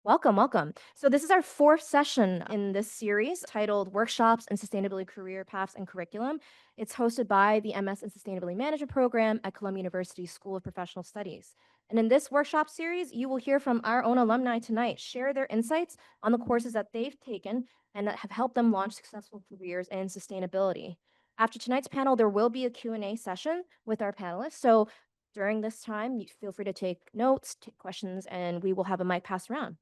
Welcome, welcome. So this is our fourth session in this series titled Workshops in Sustainability Career Paths and Curriculum. It's hosted by the MS in Sustainability Management program at Columbia University School of Professional Studies. And in this workshop series, you will hear from our own alumni tonight share their insights on the courses that they've taken and that have helped them launch successful careers in sustainability. After tonight's panel, there will be a Q&A session with our panelists. So during this time, you feel free to take notes, take questions, and we will have a mic passed around.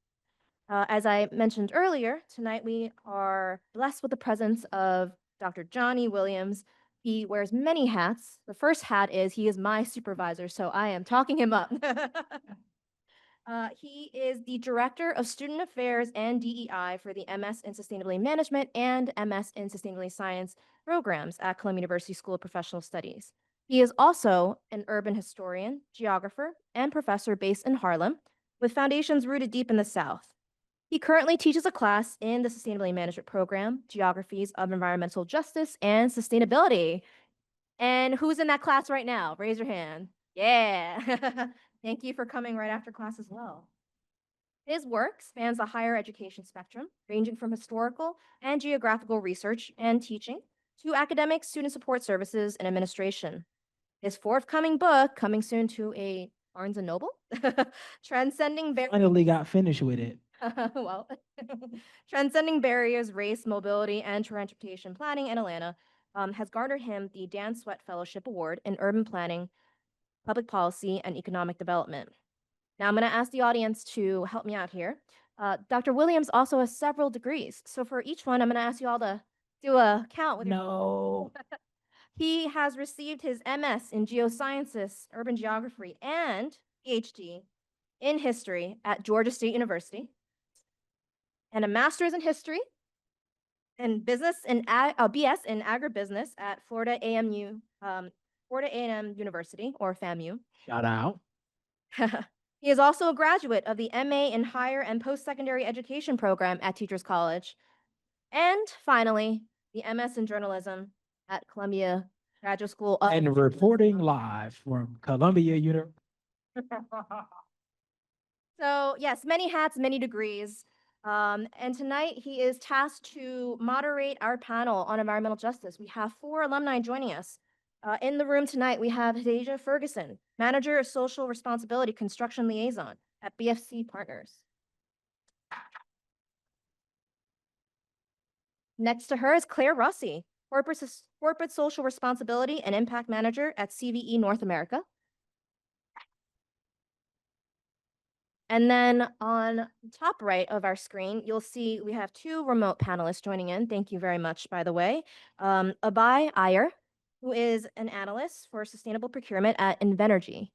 As I mentioned earlier, tonight we are blessed with the presence of Dr. Johnny Williams. He wears many hats. The first hat is he is my supervisor, so I am talking him up. He is the Director of Student Affairs and DEI for the MS in Sustainability Management and MS in Sustainability Science programs at Columbia University School of Professional Studies. He is also an urban historian, geographer, and professor based in Harlem, with foundations rooted deep in the South. He currently teaches a class in the Sustainability Management program, Geographies of Environmental Justice and Sustainability. And who's in that class right now? Raise your hand. Yeah. Thank you for coming right after class as well. His work spans the higher education spectrum, ranging from historical and geographical research and teaching to academic student support services and administration. His forthcoming book, coming soon to a Barnes & Noble, Transcending Finally got finished with it. well, Transcending Barriers, Race, Mobility, and Transportation Planning in Atlanta has garnered him the Dan Sweat Fellowship Award in Urban Planning, Public Policy, and Economic Development. Now, I'm going to ask the audience to help me out here. Dr. Williams also has several degrees. So for each one, I'm going to ask you all to do a count with No. He has received his MS in Geosciences, Urban Geography, and PhD in History at Georgia State University, and a master's in history and business and a BS in agribusiness at Florida A&M University, or FAMU. Shout out. He is also a graduate of the MA in Higher and Post-Secondary Education program at Teachers College. And finally, the MS in Journalism at Columbia Graduate School of And reporting live from Columbia University. So yes, many hats, many degrees. And tonight he is tasked to moderate our panel on environmental justice. We have 4 alumni joining us. In the room tonight, we have Hadajo Ferguson, Manager of Social Responsibility Construction Liaison at BFC Partners. Next to her is Claire Rossie, Corporate Social Responsibility and Impact Manager at CVE North America. And then on the top right of our screen, you'll see we have 2 remote panelists joining in. Thank you very much, by the way. Abhay Iyer, who is an analyst for sustainable procurement at Invenergy.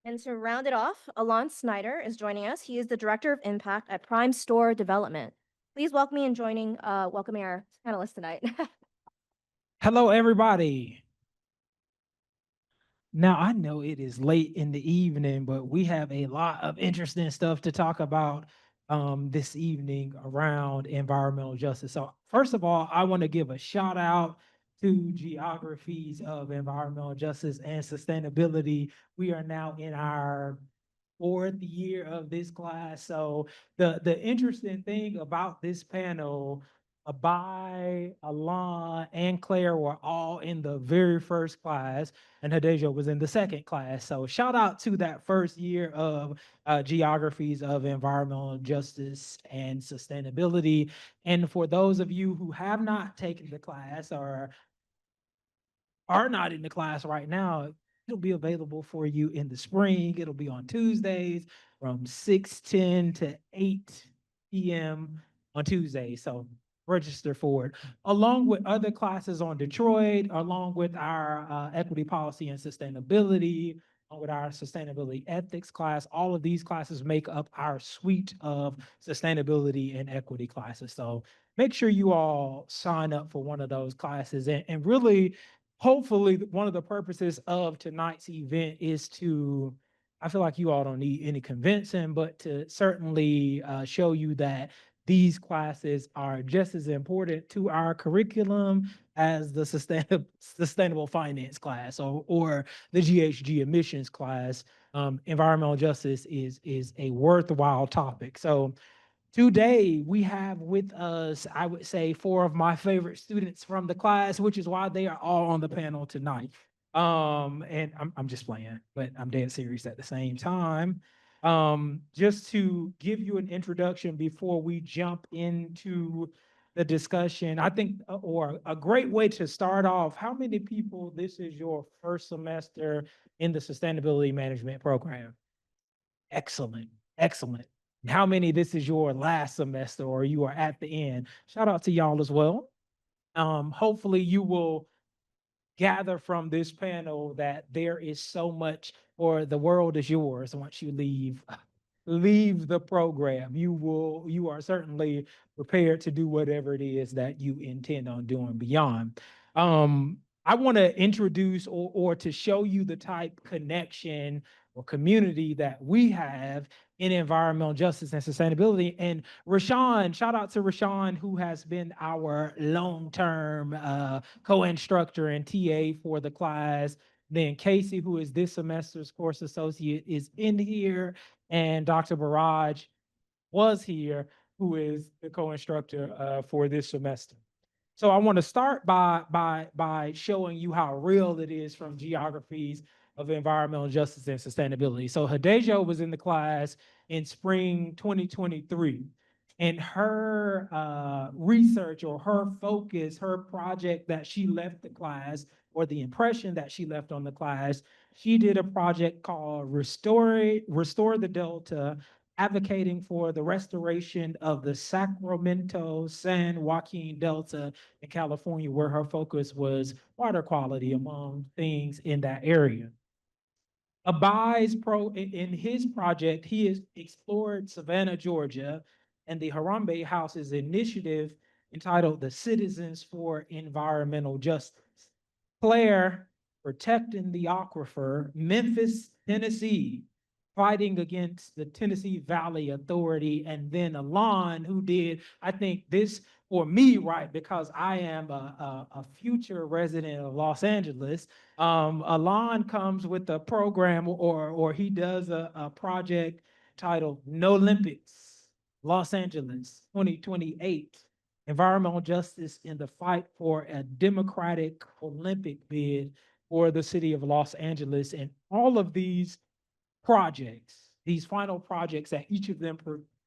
And to round it off, Alán Sneider is joining us. He is the Director of Impact at Prime Store Development. Please welcome me in welcoming our panelists tonight. Hello, everybody. Now, I know it is late in the evening, but we have a lot of interesting stuff to talk about this evening around environmental justice. So first of all, I want to give a shout out to Geographies of Environmental Justice and Sustainability. We are now in our 4th year of this class. So the interesting thing about this panel, Abhay, Alán, and Claire were all in the very first class, and Hadajo was in the second class. So shout out to that first year of Geographies of Environmental Justice and Sustainability. And for those of you who have not taken the class or are not in the class right now, it'll be available for you in the spring. It'll be on Tuesdays from 6:10 to 8 p.m. on Tuesdays. So register for it, along with other classes on Detroit, along with our equity policy and sustainability, with our sustainability ethics class. All of these classes make up our suite of sustainability and equity classes. So make sure you all sign up for one of those classes, and really, hopefully one of the purposes of tonight's event is to, I feel like you all don't need any convincing, but to certainly show you that these classes are just as important to our curriculum as the sustainable finance class or the GHG emissions class. Environmental justice is a worthwhile topic. So today we have with us, I would say, four of my favorite students from the class, which is why they are all on the panel tonight. And I'm just playing, but I'm dead serious at the same time. Just to give you an introduction before we jump into the discussion, I think, or a great way to start off, how many people, this is your first semester in the sustainability management program? Excellent, excellent. How many this is your last semester or you are at the end? Shout out to y'all as well. Hopefully you will gather from this panel that there is so much, or the world is yours once you leave the program. You are certainly prepared to do whatever it is that you intend on doing beyond. I want to introduce or to show you the type connection or community that we have in environmental justice and sustainability. And Rashawn, shout out to Rashawn, who has been our long-term co-instructor and TA for the class. Then Casey, who is this semester's course associate, is in here, and Dr. Barrage was here, who is the co-instructor for this semester. So I want to start by showing you how real it is from geographies of environmental justice and sustainability. So Hadajo was in the class in spring 2023, and her research or her focus, her project that she left the class, or the impression that she left on the class, she did a project called Restore the Delta, advocating for the restoration of the Sacramento San Joaquin Delta in California, where her focus was water quality, among things in that area. In his project, he has explored Savannah, Georgia, and the Harambe House's initiative entitled the Citizens for Environmental Justice. Claire, protecting the aquifer, Memphis, Tennessee, fighting against the Tennessee Valley Authority, and then Alán, who did, I think this for me, right, because I am a future resident of Los Angeles. Alán comes with a program, or he does a project titled No Olympics, Los Angeles 2028. Environmental justice in the fight for a democratic Olympic bid for the city of Los Angeles. And all of these projects, these final projects that each of them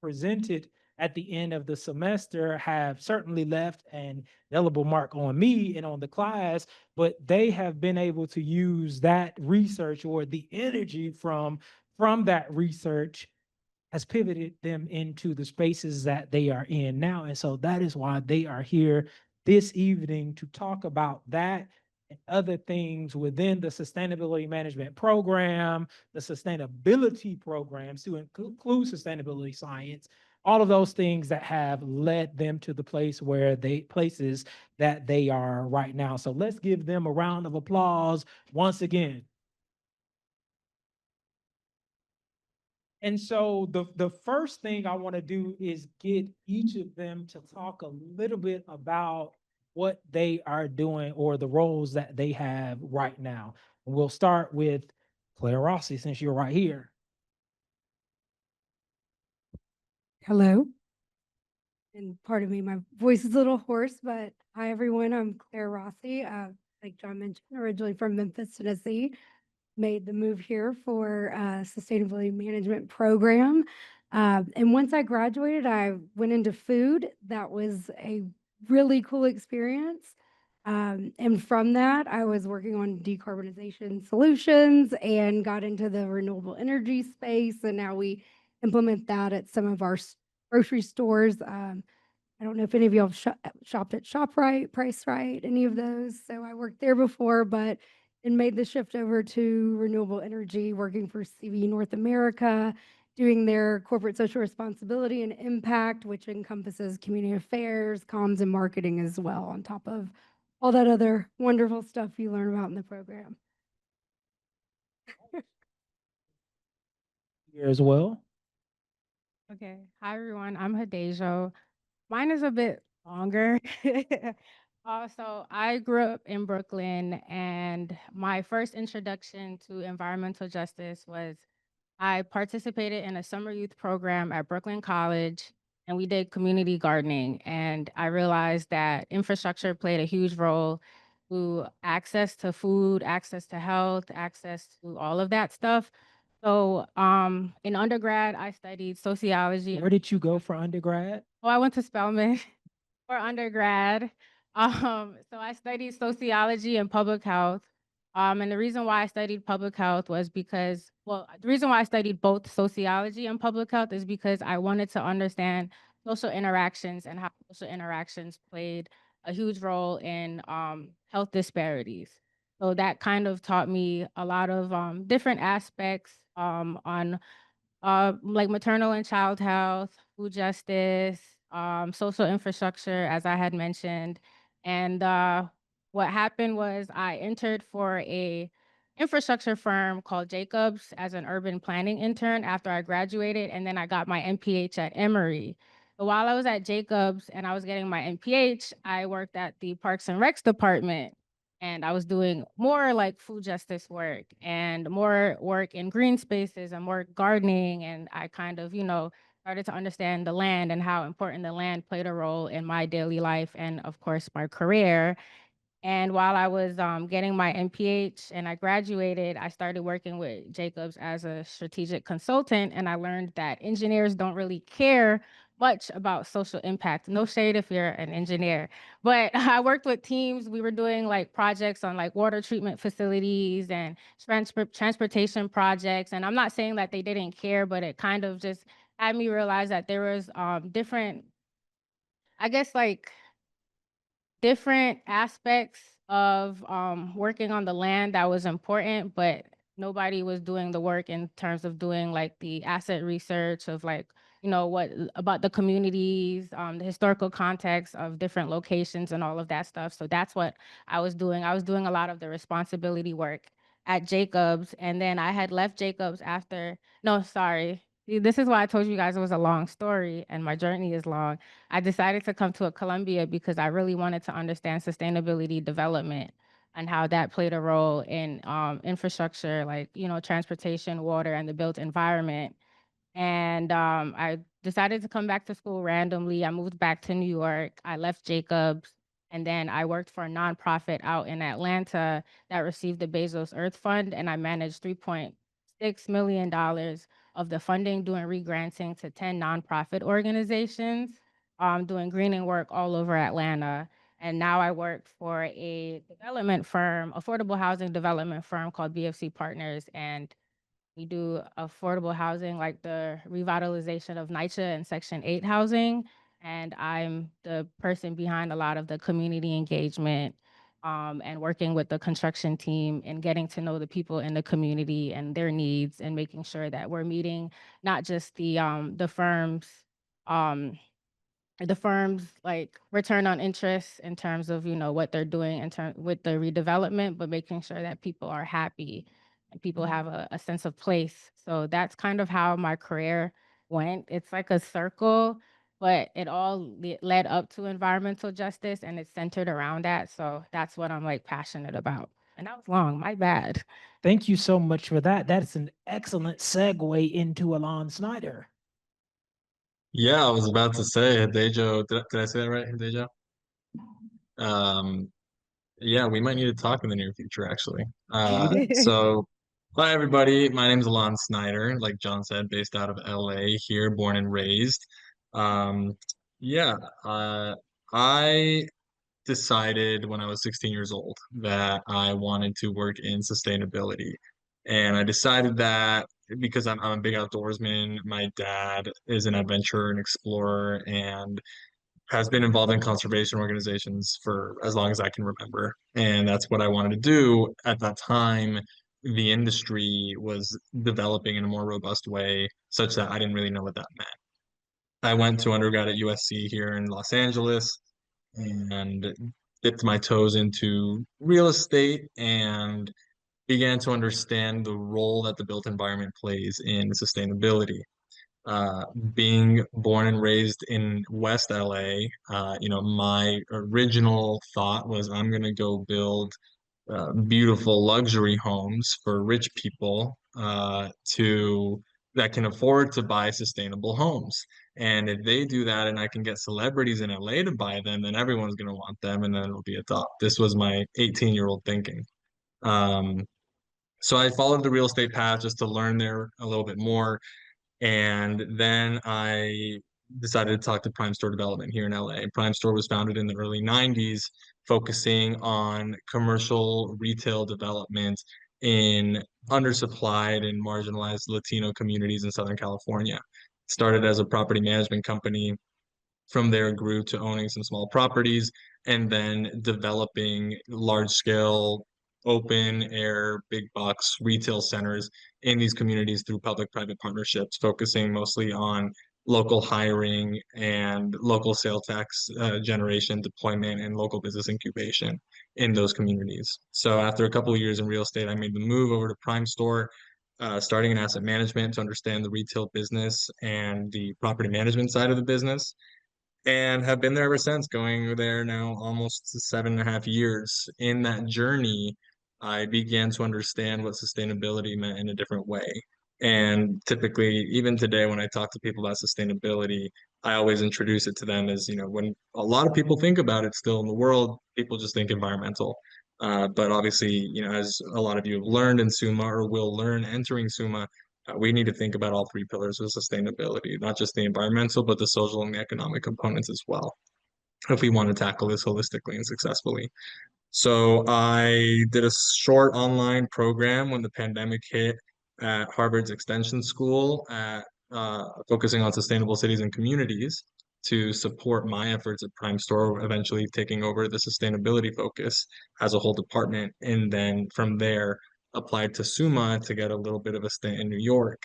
presented at the end of the semester, have certainly left an indelible mark on me and on the class, but they have been able to use that research or the energy from that research has pivoted them into the spaces that they are in now. And so that is why they are here this evening to talk about that and other things within the sustainability management program, the sustainability programs to include sustainability science, all of those things that have led them to the places that they are right now. So let's give them a round of applause once again. And so the first thing I want to do is get each of them to talk a little bit about what they are doing or the roles that they have right now. And we'll start with Claire Rossie, since you're right here. Hello. And pardon me, my voice is a little hoarse, but hi everyone. I'm Claire Rossie. Like John mentioned, originally from Memphis, Tennessee. Made the move here for a sustainability management program. And once I graduated, I went into food. That was a really cool experience. And from that, I was working on decarbonization solutions and got into the renewable energy space. And now we implement that at some of our grocery stores. I don't know if any of y'all have shopped at ShopRite, Price Right, any of those. So I worked there before, but and made the shift over to renewable energy, working for CV North America, doing their corporate social responsibility and impact, which encompasses community affairs, comms, and marketing as well, on top of all that other wonderful stuff you learn about in the program. Here as well. Okay. Hi, everyone. I'm Hadajo. Mine is a bit longer. So I grew up in Brooklyn, and my first introduction to environmental justice was I participated in a summer youth program at Brooklyn College, and we did community gardening. And I realized that infrastructure played a huge role to access to food, access to health, access to all of that stuff. So in undergrad, I studied sociology. Where did you go for undergrad? Oh, I went to Spelman for undergrad. So I studied sociology and public health. And the reason why I studied public health was because, well, the reason why I studied both sociology and public health is because I wanted to understand social interactions and how social interactions played a huge role in health disparities. So that kind of taught me a lot of different aspects on like maternal and child health, food justice, social infrastructure, as I had mentioned. And what happened was I entered for a infrastructure firm called Jacobs as an urban planning intern after I graduated, and then I got my MPH at Emory. But while I was at Jacobs and I was getting my MPH, I worked at the Parks and Recs department, and I was doing more like food justice work and more work in green spaces and more gardening. And I kind of, started to understand the land and how important the land played a role in my daily life and, of course, my career. And while I was getting my MPH and I graduated, I started working with Jacobs as a strategic consultant. And I learned that engineers don't really care much about social impact. No shade if you're an engineer. But I worked with teams. We were doing like projects on like water treatment facilities and transportation projects. And I'm not saying that they didn't care, but it kind of just had me realize that there was different, I guess, like different aspects of working on the land that was important, but nobody was doing the work in terms of doing like the asset research of like, what about the communities, the historical context of different locations and all of that stuff. So that's what I was doing. I was doing a lot of the responsibility work at Jacobs. And then I had left Jacobs after, no, sorry. See, this is why I told you guys it was a long story and my journey is long. I decided to come to a Columbia because I really wanted to understand sustainability development and how that played a role in infrastructure, like, transportation, water, and the built environment. And I decided to come back to school randomly. I moved back to New York. I left Jacobs. And then I worked for a nonprofit out in Atlanta that received the Bezos Earth Fund. And I managed $3.6 million of the funding, doing regranting to 10 nonprofit organizations, doing greening work all over Atlanta. And now I work for a development firm, affordable housing development firm called BFC Partners. And we do affordable housing, like the revitalization of NYCHA and Section 8 housing. And I'm the person behind a lot of the community engagement and working with the construction team and getting to know the people in the community and their needs and making sure that we're meeting not just the firms like return on interest in terms of what they're doing with the redevelopment, but making sure that people are happy and people have a sense of place. So that's kind of how my career went. It's like a circle, but it all led up to environmental justice and it's centered around that. So that's what I'm like passionate about. And that was long, my bad. Thank you so much for that. That's an excellent segue into Alán Sneider. Yeah, I was about to say Hadajo. Did I say that right, Hadajo? Yeah, we might need to talk in the near future, actually. So, hi everybody. My name is Alán Sneider, like John said, based out of LA here, born and raised. Um, yeah, I decided when I was 16 years old that I wanted to work in sustainability. And I decided that because I'm a big outdoorsman, my dad is an adventurer and explorer and has been involved in conservation organizations for as long as I can remember. And that's what I wanted to do. At that time, the industry was developing in a more robust way, such that I didn't really know what that meant. I went to undergrad at USC here in Los Angeles and dipped my toes into real estate and began to understand the role that the built environment plays in sustainability. Being born and raised in West LA, my original thought was I'm going to go build beautiful luxury homes for rich people to that can afford to buy sustainable homes. And if they do that and I can get celebrities in LA to buy them, then everyone's going to want them and then it'll be a top. This was my 18-year-old thinking. Um, so I followed the real estate path just to learn there a little bit more. And then I decided to talk to Prime Store Development here in LA. Prime Store was founded in the early 90s, focusing on commercial retail development in undersupplied and marginalized Latino communities in Southern California. Started as a property management company. From there, grew to owning some small properties and then developing large scale open air big box retail centers in these communities through public-private partnerships, focusing mostly on local hiring and local sales tax generation, deployment, and local business incubation in those communities. So after a couple of years in real estate, I made the move over to Prime Store, starting in asset management to understand the retail business and the property management side of the business, and have been there ever since, going there now almost 7.5 years. In that journey, I began to understand what sustainability meant in a different way. And typically, even today, when I talk to people about sustainability, I always introduce it to them as, when a lot of people think about it still in the world, people just think environmental. But obviously, as a lot of you have learned in SUMA or will learn entering SUMA, we need to think about all three pillars of sustainability, not just the environmental, but the social and the economic components as well, if we want to tackle this holistically and successfully. So I did a short online program when the pandemic hit at Harvard's Extension School, focusing on sustainable cities and communities to support my efforts at Prime Store, eventually taking over the sustainability focus as a whole department. And then from there, applied to SUMA to get a little bit of a stint in New York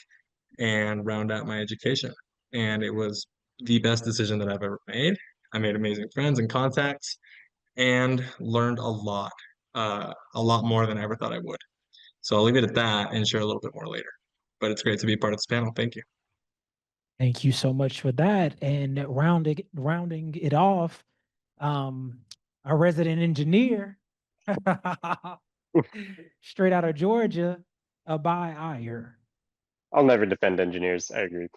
and round out my education. And it was the best decision that I've ever made. I made amazing friends and contacts and learned a lot more than I ever thought I would. So I'll leave it at that and share a little bit more later. But it's great to be part of this panel. Thank you. Thank you so much for that. And rounding it off, our resident engineer, straight out of Georgia, Abhay Iyer. I'll never defend engineers. I agree.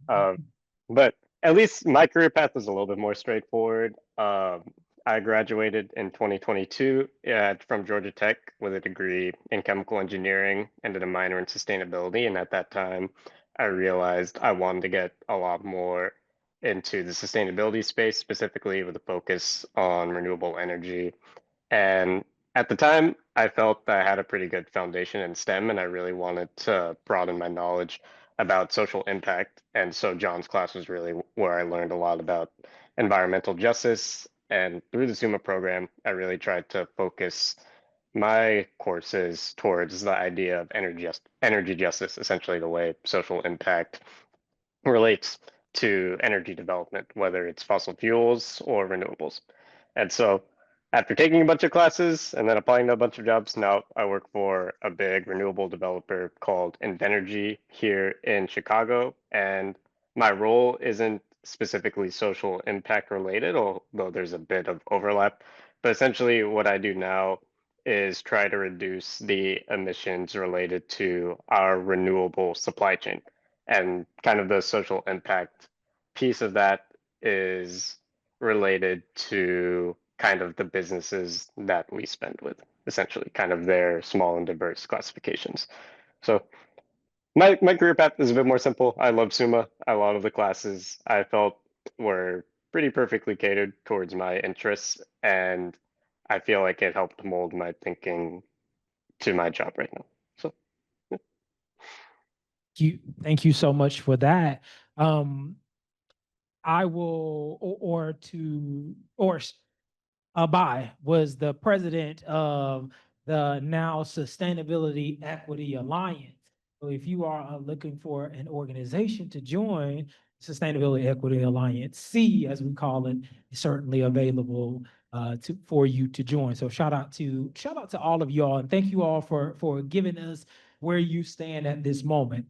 But at least my career path was a little bit more straightforward. I graduated in 2022 from Georgia Tech with a degree in chemical engineering and did a minor in sustainability. And at that time, I realized I wanted to get a lot more into the sustainability space, specifically with a focus on renewable energy. And at the time, I felt that I had a pretty good foundation in STEM, and I really wanted to broaden my knowledge about social impact. And so John's class was really where I learned a lot about environmental justice. And through the SUMA program, I really tried to focus my courses towards the idea of energy justice, essentially the way social impact relates to energy development, whether it's fossil fuels or renewables. And so after taking a bunch of classes and then applying to a bunch of jobs, now I work for a big renewable developer called Invenergy here in Chicago. And my role isn't specifically social impact related, although there's a bit of overlap. But essentially what I do now is try to reduce the emissions related to our renewable supply chain. And kind of the social impact piece of that is related to kind of the businesses that we spend with, essentially kind of their small and diverse classifications. So my career path is a bit more simple. I love SUMA. A lot of the classes I felt were pretty perfectly catered towards my interests, and I feel like it helped mold my thinking to my job right now. So Thank you so much for that. I will, Abhay was the president of the now Sustainability Equity Alliance. So if you are looking for an organization to join, Sustainability Equity Alliance, C, as we call it, is certainly available for you to join. So shout out to all of y'all, and thank you all for giving us where you stand at this moment.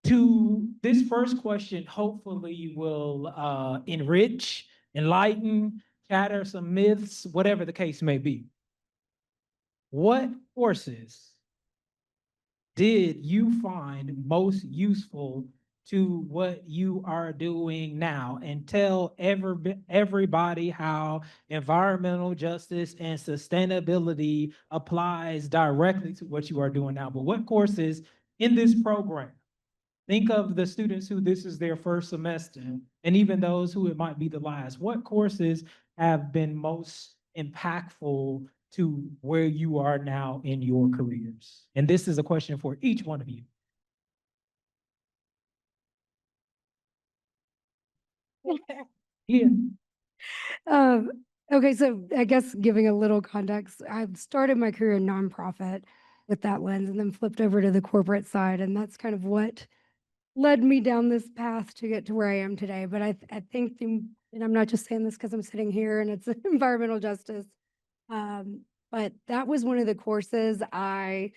to this first question, hopefully will enrich, enlighten, shatter some myths, whatever the case may be. What courses did you find most useful to what you are doing now? And tell everybody how environmental justice and sustainability applies directly to what you are doing now. But what courses in this program? Think of the students who this is their first semester, and even those who it might be the last. What courses have been most impactful to where you are now in your careers? And this is a question for each one of you. Yeah. Okay, so I guess giving a little context, I've started my career in nonprofit with that lens and then flipped over to the corporate side. And that's kind of what led me down this path to get to where I am today. But I think, and I'm not just saying this because I'm sitting here and it's environmental justice, but that was one of the courses I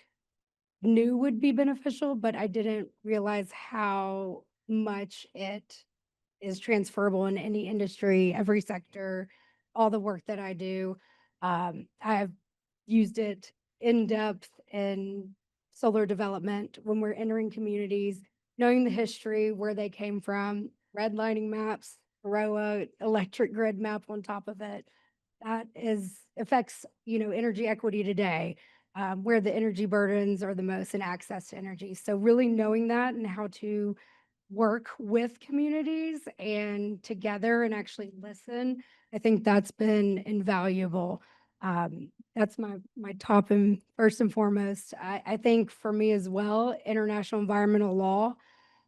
knew would be beneficial, but I didn't realize how much it is transferable in any industry, every sector, all the work that I do. I've used it in depth in solar development when we're entering communities, knowing the history, where they came from, redlining maps, throw a electric grid map on top of it. That affects, energy equity today, where the energy burdens are the most and access to energy. So really knowing that and how to work with communities and together and actually listen, I think that's been invaluable. That's my top and first and foremost. I think for me as well, international environmental law,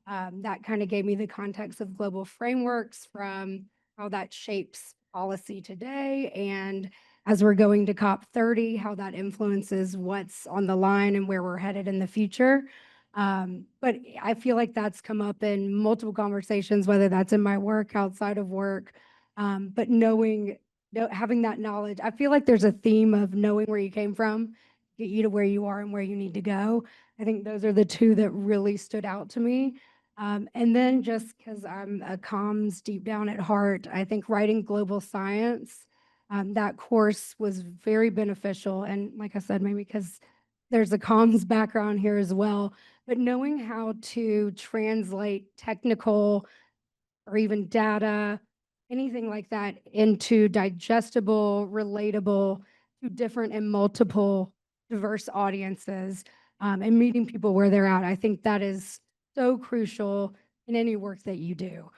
that kind of gave me the context of global frameworks from how that shapes policy today. And as we're going to COP30, how that influences what's on the line and where we're headed in the future. But I feel like that's come up in multiple conversations, whether that's in my work, outside of work. But having that knowledge, I feel like there's a theme of knowing where you came from, get you to where you are and where you need to go. I think those are the two that really stood out to me. And then just because I'm a comms deep down at heart, I think writing global science, that course was very beneficial. And like I said, maybe because there's a comms background here as well, but knowing how to translate technical or even data, anything like that, into digestible, relatable to different and multiple diverse audiences, and meeting people where they're at. I think that is so crucial in any work that you do.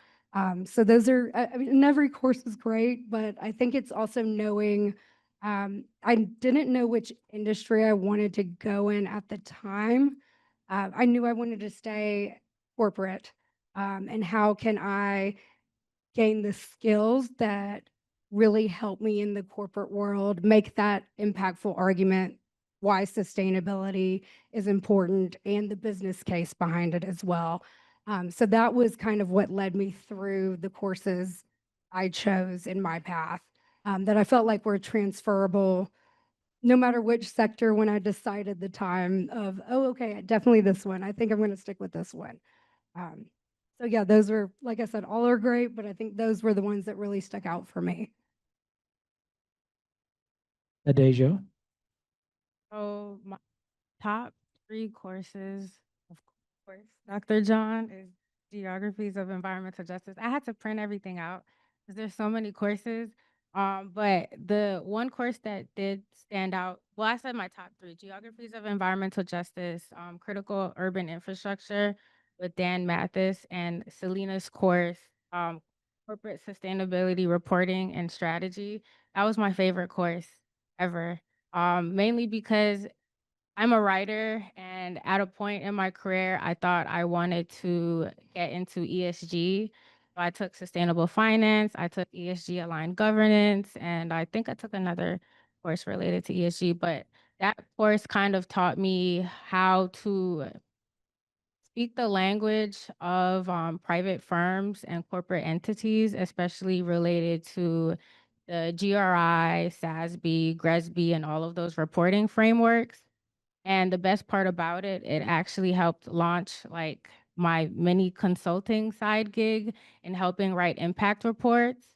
So those are, I mean, and every course is great, but I think it's also knowing, I didn't know which industry I wanted to go in at the time. I knew I wanted to stay corporate. And how can I gain the skills that really help me in the corporate world, make that impactful argument why sustainability is important and the business case behind it as well. So that was kind of what led me through the courses I chose in my path, that I felt like were transferable no matter which sector when I decided the time of, oh, okay, definitely this one. I think I'm going to stick with this one. Um, so yeah, those were, like I said, all are great, but I think those were the ones that really stuck out for me. Hadajo. So my top 3 courses, of course, Dr. John, is Geographies of Environmental Justice. I had to print everything out because there's so many courses. But the one course that did stand out, well, I said my top 3, Geographies of Environmental Justice, Critical Urban Infrastructure with Dan Mathis, and Selena's course, Corporate Sustainability Reporting and Strategy. That was my favorite course ever. Mainly because I'm a writer, and at a point in my career, I thought I wanted to get into ESG. So I took sustainable finance, I took ESG aligned governance, and I think I took another course related to ESG. But that course kind of taught me how to speak the language of private firms and corporate entities, especially related to the GRI, SASB, GRESB, and all of those reporting frameworks. And the best part about it, it actually helped launch like my mini consulting side gig in helping write impact reports.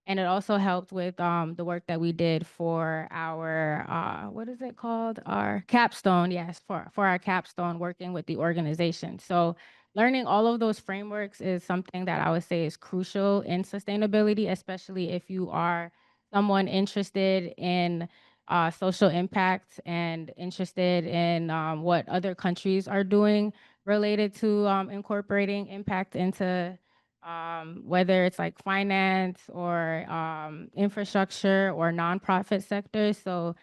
And it also helped with the work that we did for our, what is it called? Our capstone, yes, for our capstone, working with the organization. So learning all of those frameworks is something that I would say is crucial in sustainability, especially if you are someone interested in social impact and interested in what other countries are doing related to incorporating impact into whether it's like finance or infrastructure or nonprofit sectors. So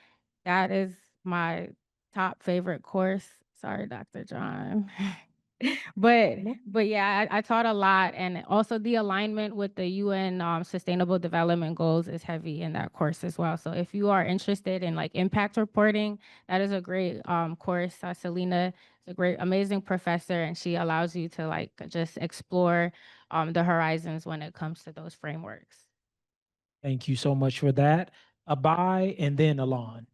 that is my top favorite course. Sorry, Dr. John. but yeah, I taught a lot, and also the alignment with the UN Sustainable Development Goals is heavy in that course as well. So if you are interested in like impact reporting, that is a great course. Selena is a great, amazing professor, and she allows you to like just explore the horizons when it comes to those frameworks. Thank you so much for that. Abhay and then Alán.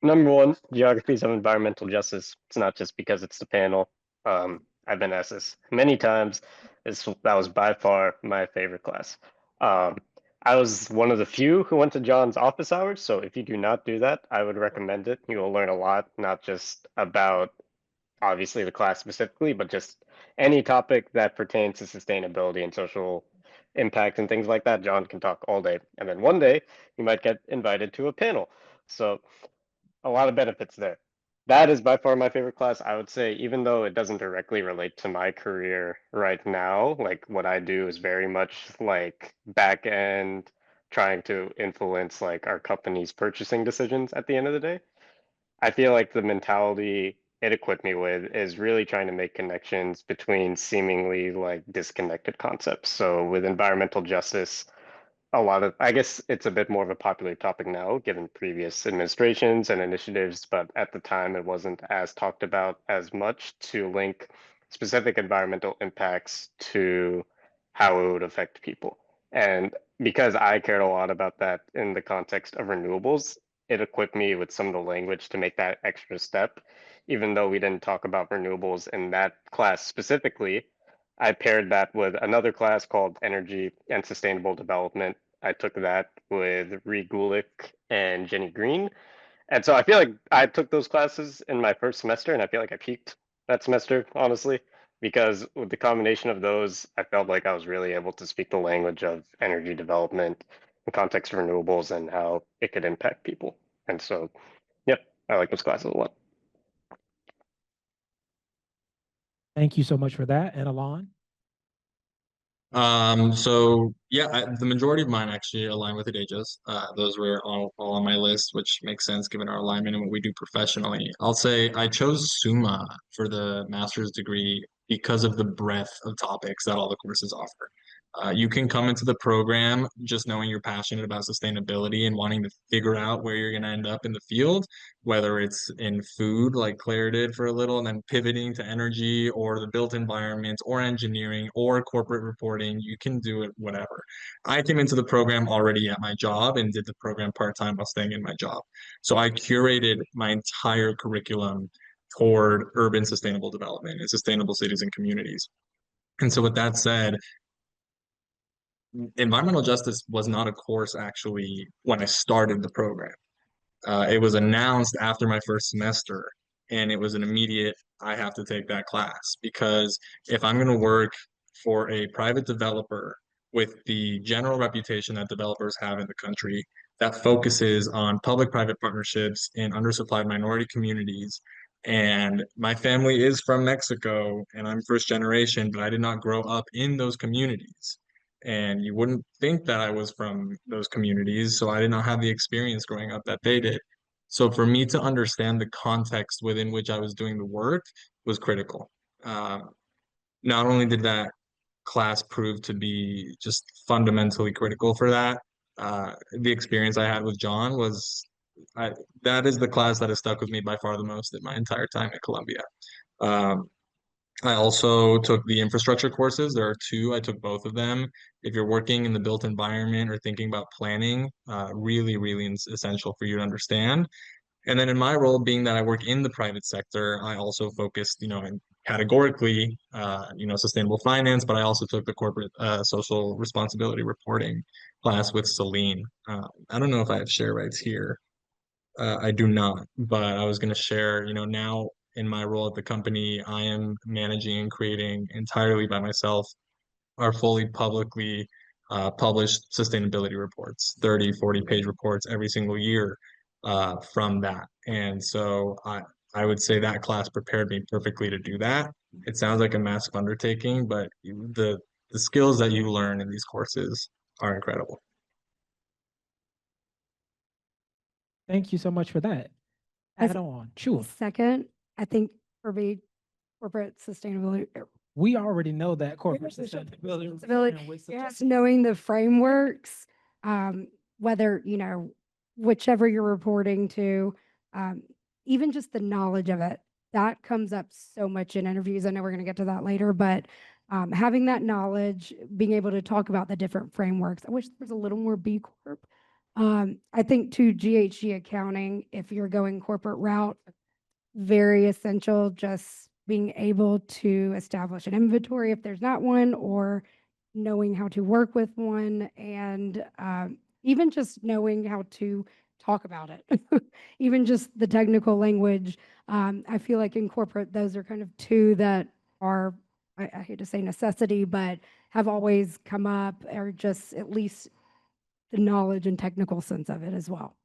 Number one, geographies of environmental justice. It's not just because it's the panel. I've been asked this many times. That was by far my favorite class. I was one of the few who went to John's office hours, so if you do not do that, I would recommend it. You will learn a lot, not just about obviously the class specifically, but just any topic that pertains to sustainability and social impact and things like that. John can talk all day, and then one day you might get invited to a panel. So a lot of benefits there. That is by far my favorite class. I would say, even though it doesn't directly relate to my career right now, like what I do is very much like back end, trying to influence like our company's purchasing decisions at the end of the day. I feel like the mentality it equipped me with is really trying to make connections between seemingly like disconnected concepts. So with environmental justice, a lot of, I guess it's a bit more of a popular topic now, given previous administrations and initiatives, but at the time it wasn't as talked about as much to link specific environmental impacts to how it would affect people. And because I cared a lot about that in the context of renewables, it equipped me with some of the language to make that extra step. Even though we didn't talk about renewables in that class specifically, I paired that with another class called Energy and Sustainable Development. I took that with Ree Gulick and Jenny Green. And so I feel like I took those classes in my first semester, and I feel like I peaked that semester, honestly, because with the combination of those, I felt like I was really able to speak the language of energy development in context of renewables and how it could impact people. And so, yep, I like those classes a lot. Thank you so much for that. And Alán? So yeah, the majority of mine actually align with Hadajo's. Those were all on my list, which makes sense given our alignment and what we do professionally. I'll say I chose SUMA for the master's degree because of the breadth of topics that all the courses offer. You can come into the program just knowing you're passionate about sustainability and wanting to figure out where you're going to end up in the field, whether it's in food, like Claire did for a little, and then pivoting to energy or the built environment or engineering or corporate reporting. You can do it, whatever. I came into the program already at my job and did the program part-time while staying in my job. So I curated my entire curriculum toward urban sustainable development and sustainable cities and communities. And so with that said, environmental justice was not a course actually when I started the program. It was announced after my first semester, and it was an immediate, I have to take that class because if I'm going to work for a private developer with the general reputation that developers have in the country that focuses on public-private partnerships in undersupplied minority communities, and my family is from Mexico and I'm first generation, but I did not grow up in those communities. And you wouldn't think that I was from those communities, so I did not have the experience growing up that they did. So for me to understand the context within which I was doing the work was critical. Not only did that class prove to be just fundamentally critical for that, the experience I had with John was that is the class that has stuck with me by far the most in my entire time at Columbia. Um, I also took the infrastructure courses. There are two. I took both of them. If you're working in the built environment or thinking about planning, really, really essential for you to understand. And then in my role, being that I work in the private sector, I also focused, in categorically, sustainable finance, but I also took the corporate social responsibility reporting class with Celine. I don't know if I have share rights here. I do not, but I was going to share, now in my role at the company, I am managing and creating entirely by myself our fully publicly published sustainability reports, 30, 40-page reports every single year from that. And so I would say that class prepared me perfectly to do that. It sounds like a massive undertaking, but the skills that you learn in these courses are incredible. Thank you so much for that. As Add on. Sure. Second, I think for me, corporate sustainability, We already know that corporate Sustainability. sustainability. with just knowing the frameworks, whether, whichever you're reporting to, even just the knowledge of it, that comes up so much in interviews. I know we're going to get to that later, but having that knowledge, being able to talk about the different frameworks. I wish there was a little more B Corp. I think to GHG accounting, if you're going corporate route, very essential, just being able to establish an inventory if there's not one, or knowing how to work with one, and even just knowing how to talk about it. Even just the technical language. I feel like in corporate, those are kind of two that are, I hate to say necessity, but have always come up, or just at least the knowledge and technical sense of it as well.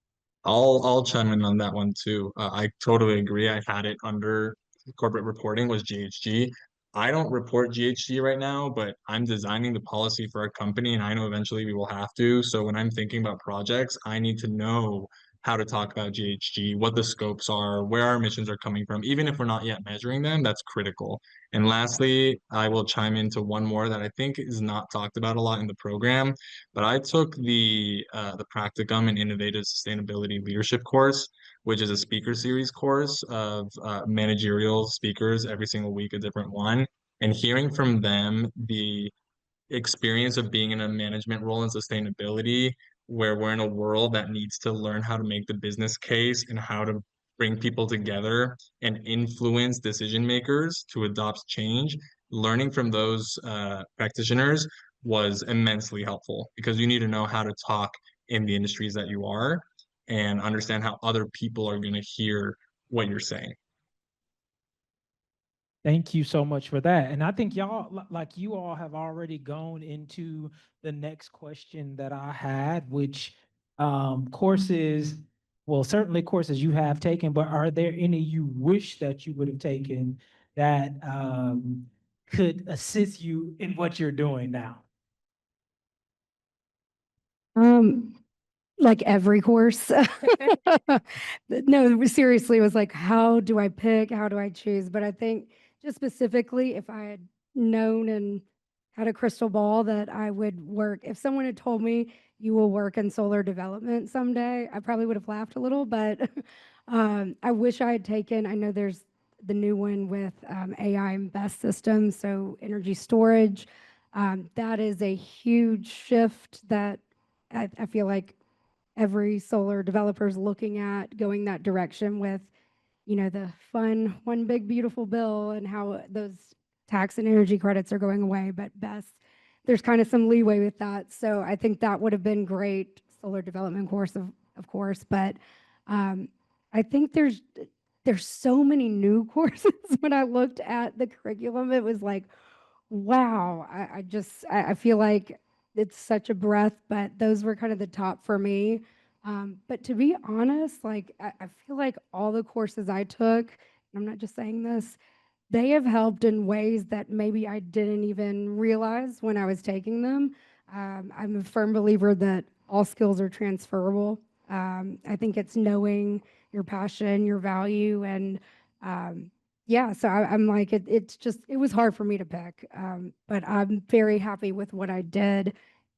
I'll chime in on that one too. I totally agree. I had it under corporate reporting was GHG. I don't report GHG right now, but I'm designing the policy for our company, and I know eventually we will have to. So when I'm thinking about projects, I need to know how to talk about GHG, what the scopes are, where our emissions are coming from. Even if we're not yet measuring them, that's critical. And lastly, I will chime into one more that I think is not talked about a lot in the program, but I took the Practicum and Innovative Sustainability Leadership course, which is a speaker series course of managerial speakers every single week, a different one, and hearing from them the experience of being in a management role in sustainability, where we're in a world that needs to learn how to make the business case and how to bring people together and influence decision makers to adopt change. Learning from those practitioners was immensely helpful, because you need to know how to talk in the industries that you are and understand how other people are going to hear what you're saying. Thank you so much for that. And I think y'all, like you all have already gone into the next question that I had, which courses, well, certainly courses you have taken, but are there any you wish that you would have taken that could assist you in what you're doing now? Like every course. No, seriously, it was like, how do I pick? How do I choose? But I think just specifically, if I had known and had a crystal ball that I would work, if someone had told me you will work in solar development someday, I probably would have laughed a little, but I wish I had taken, I know there's the new one with AI and BESS systems, so energy storage. That is a huge shift that I feel like every solar developer is looking at going that direction with, the fun, one big beautiful bill, and how those tax and energy credits are going away. But best, there's kind of some leeway with that. So I think that would have been great. Solar development course, of course. But I think there's so many new courses. When I looked at the curriculum, it was like, wow. I feel like it's such a breath, but those were kind of the top for me. But to be honest, like I feel like all the courses I took, and I'm not just saying this, they have helped in ways that maybe I didn't even realize when I was taking them. I'm a firm believer that all skills are transferable. I think it's knowing your passion, your value, and yeah, so I'm like, it was hard for me to pick, but I'm very happy with what I did.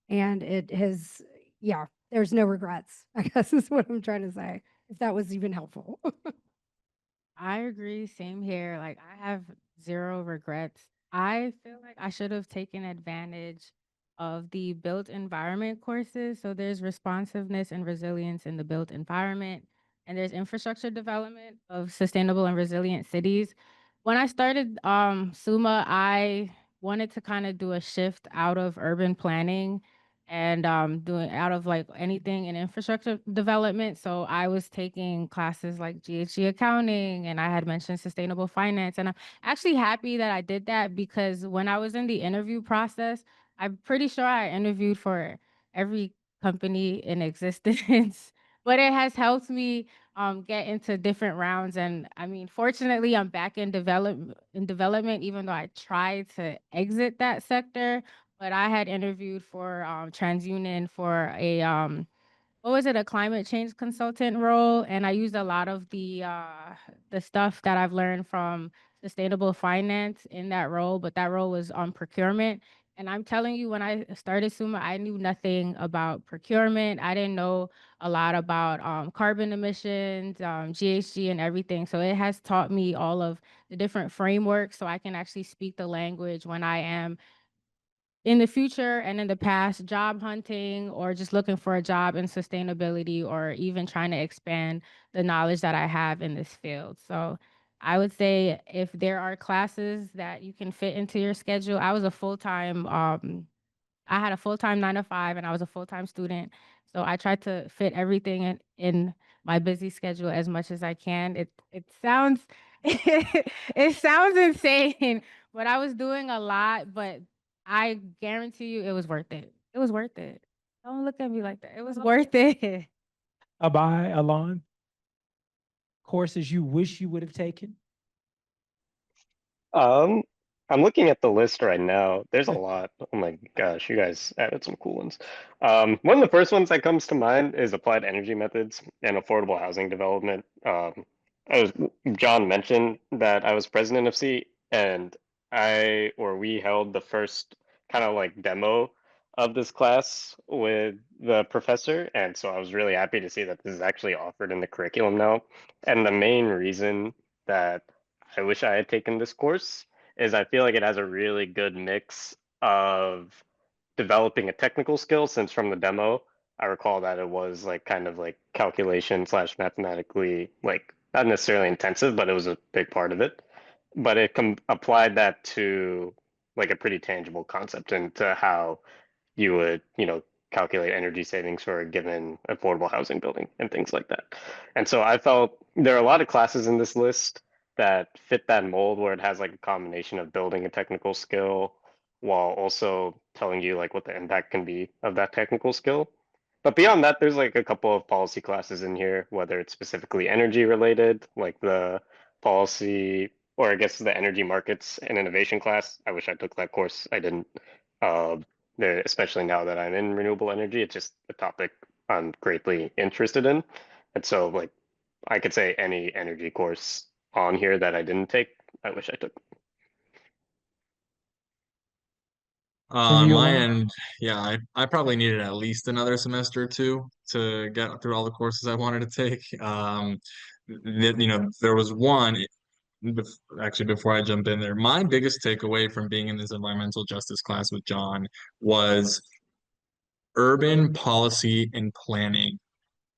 And it has, yeah, there's no regrets, I guess is what I'm trying to say, if that was even helpful. I agree. Same here. Like, I have zero regrets. I feel like I should have taken advantage of the built environment courses. So there's responsiveness and resilience in the built environment, and there's infrastructure development of sustainable and resilient cities. When I started SUMA, I wanted to kind of do a shift out of urban planning and doing out of like anything in infrastructure development. So I was taking classes like GHG accounting, and I had mentioned sustainable finance. And I'm actually happy that I did that, because when I was in the interview process, I'm pretty sure I interviewed for every company in existence, but it has helped me get into different rounds. And I mean, fortunately, I'm back in development, even though I tried to exit that sector. But I had interviewed for TransUnion for a what was it, a climate change consultant role, and I used a lot of the stuff that I've learned from sustainable finance in that role. But that role was on procurement. And I'm telling you, when I started SUMA, I knew nothing about procurement. I didn't know a lot about carbon emissions, GHG, and everything. So it has taught me all of the different frameworks, so I can actually speak the language when I am in the future and in the past job hunting, or just looking for a job in sustainability, or even trying to expand the knowledge that I have in this field. So I would say, if there are classes that you can fit into your schedule, I had a full-time 9 to 5, and I was a full-time student. So I tried to fit everything in my busy schedule as much as I can. It sounds it sounds insane, but I was doing a lot. But I guarantee you, it was worth it. It was worth it. Don't look at me like that. It was worth it. Abhay, Alán, courses you wish you would have taken? Um, I'm looking at the list right now. There's a lot. Oh my gosh, you guys added some cool ones. One of the first ones that comes to mind is applied energy methods and affordable housing development. John mentioned that I was president of C, and we held the first kind of like demo of this class with the professor, and so I was really happy to see that this is actually offered in the curriculum now. And the main reason that I wish I had taken this course is I feel like it has a really good mix of developing a technical skill, since from the demo, I recall that it was like kind of like calculation slash mathematically, like not necessarily intensive, but it was a big part of it. But it applied that to like a pretty tangible concept, and to how you would, calculate energy savings for a given affordable housing building and things like that. And so I felt there are a lot of classes in this list that fit that mold, where it has like a combination of building a technical skill while also telling you like what the impact can be of that technical skill. But beyond that, there's like a couple of policy classes in here, whether it's specifically energy related, like the policy, or I guess the energy markets and innovation class. I wish I took that course. I didn't. Uh, Especially now that I'm in renewable energy, it's just a topic I'm greatly interested in. And so, like, I could say any energy course on here that I didn't take, I wish I took. From On you, my Alán? end, yeah, I probably needed at least another semester or two to get through all the courses I wanted to take. There was one, actually, before I jump in there, my biggest takeaway from being in this environmental justice class with John was urban policy and planning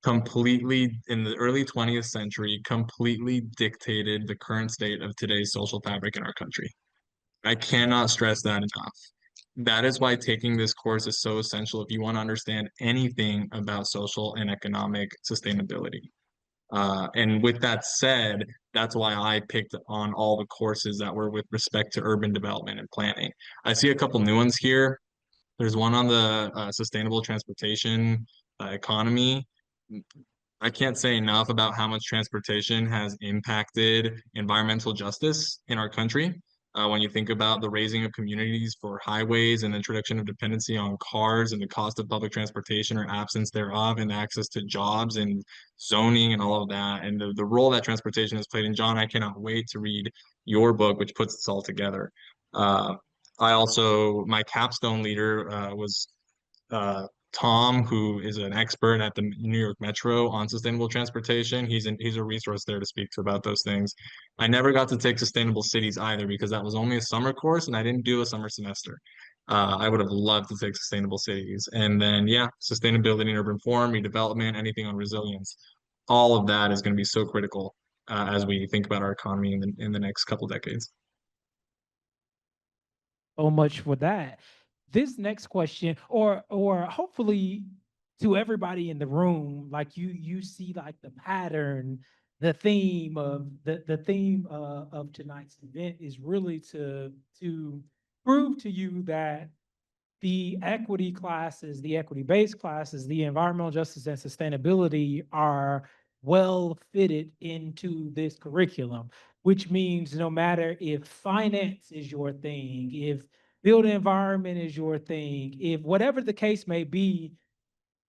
completely in the early 20th century completely dictated the current state of today's social fabric in our country. I cannot stress that enough. That is why taking this course is so essential if you want to understand anything about social and economic sustainability. And with that said, that's why I picked on all the courses that were with respect to urban development and planning. I see a couple new ones here. There's one on the sustainable transportation economy. I can't say enough about how much transportation has impacted environmental justice in our country. When you think about the raising of communities for highways and the introduction of dependency on cars and the cost of public transportation or absence thereof, and access to jobs and zoning and all of that, and the role that transportation has played. And John, I cannot wait to read your book, which puts this all together. Uh, my capstone leader was Tom, who is an expert at the New York Metro on sustainable transportation. He's a resource there to speak to about those things. I never got to take sustainable cities either, because that was only a summer course and I didn't do a summer semester. I would have loved to take sustainable cities. And then, yeah, sustainability and urban form, redevelopment, anything on resilience. All of that is going to be so critical as we think about our economy in the next couple decades. So much for that. This next question, or hopefully to everybody in the room, like you see like the pattern, the theme of of tonight's event is really to prove to you that the equity classes, the equity-based classes, the environmental justice and sustainability are well fitted into this curriculum, which means no matter if finance is your thing, if built environment is your thing, if whatever the case may be,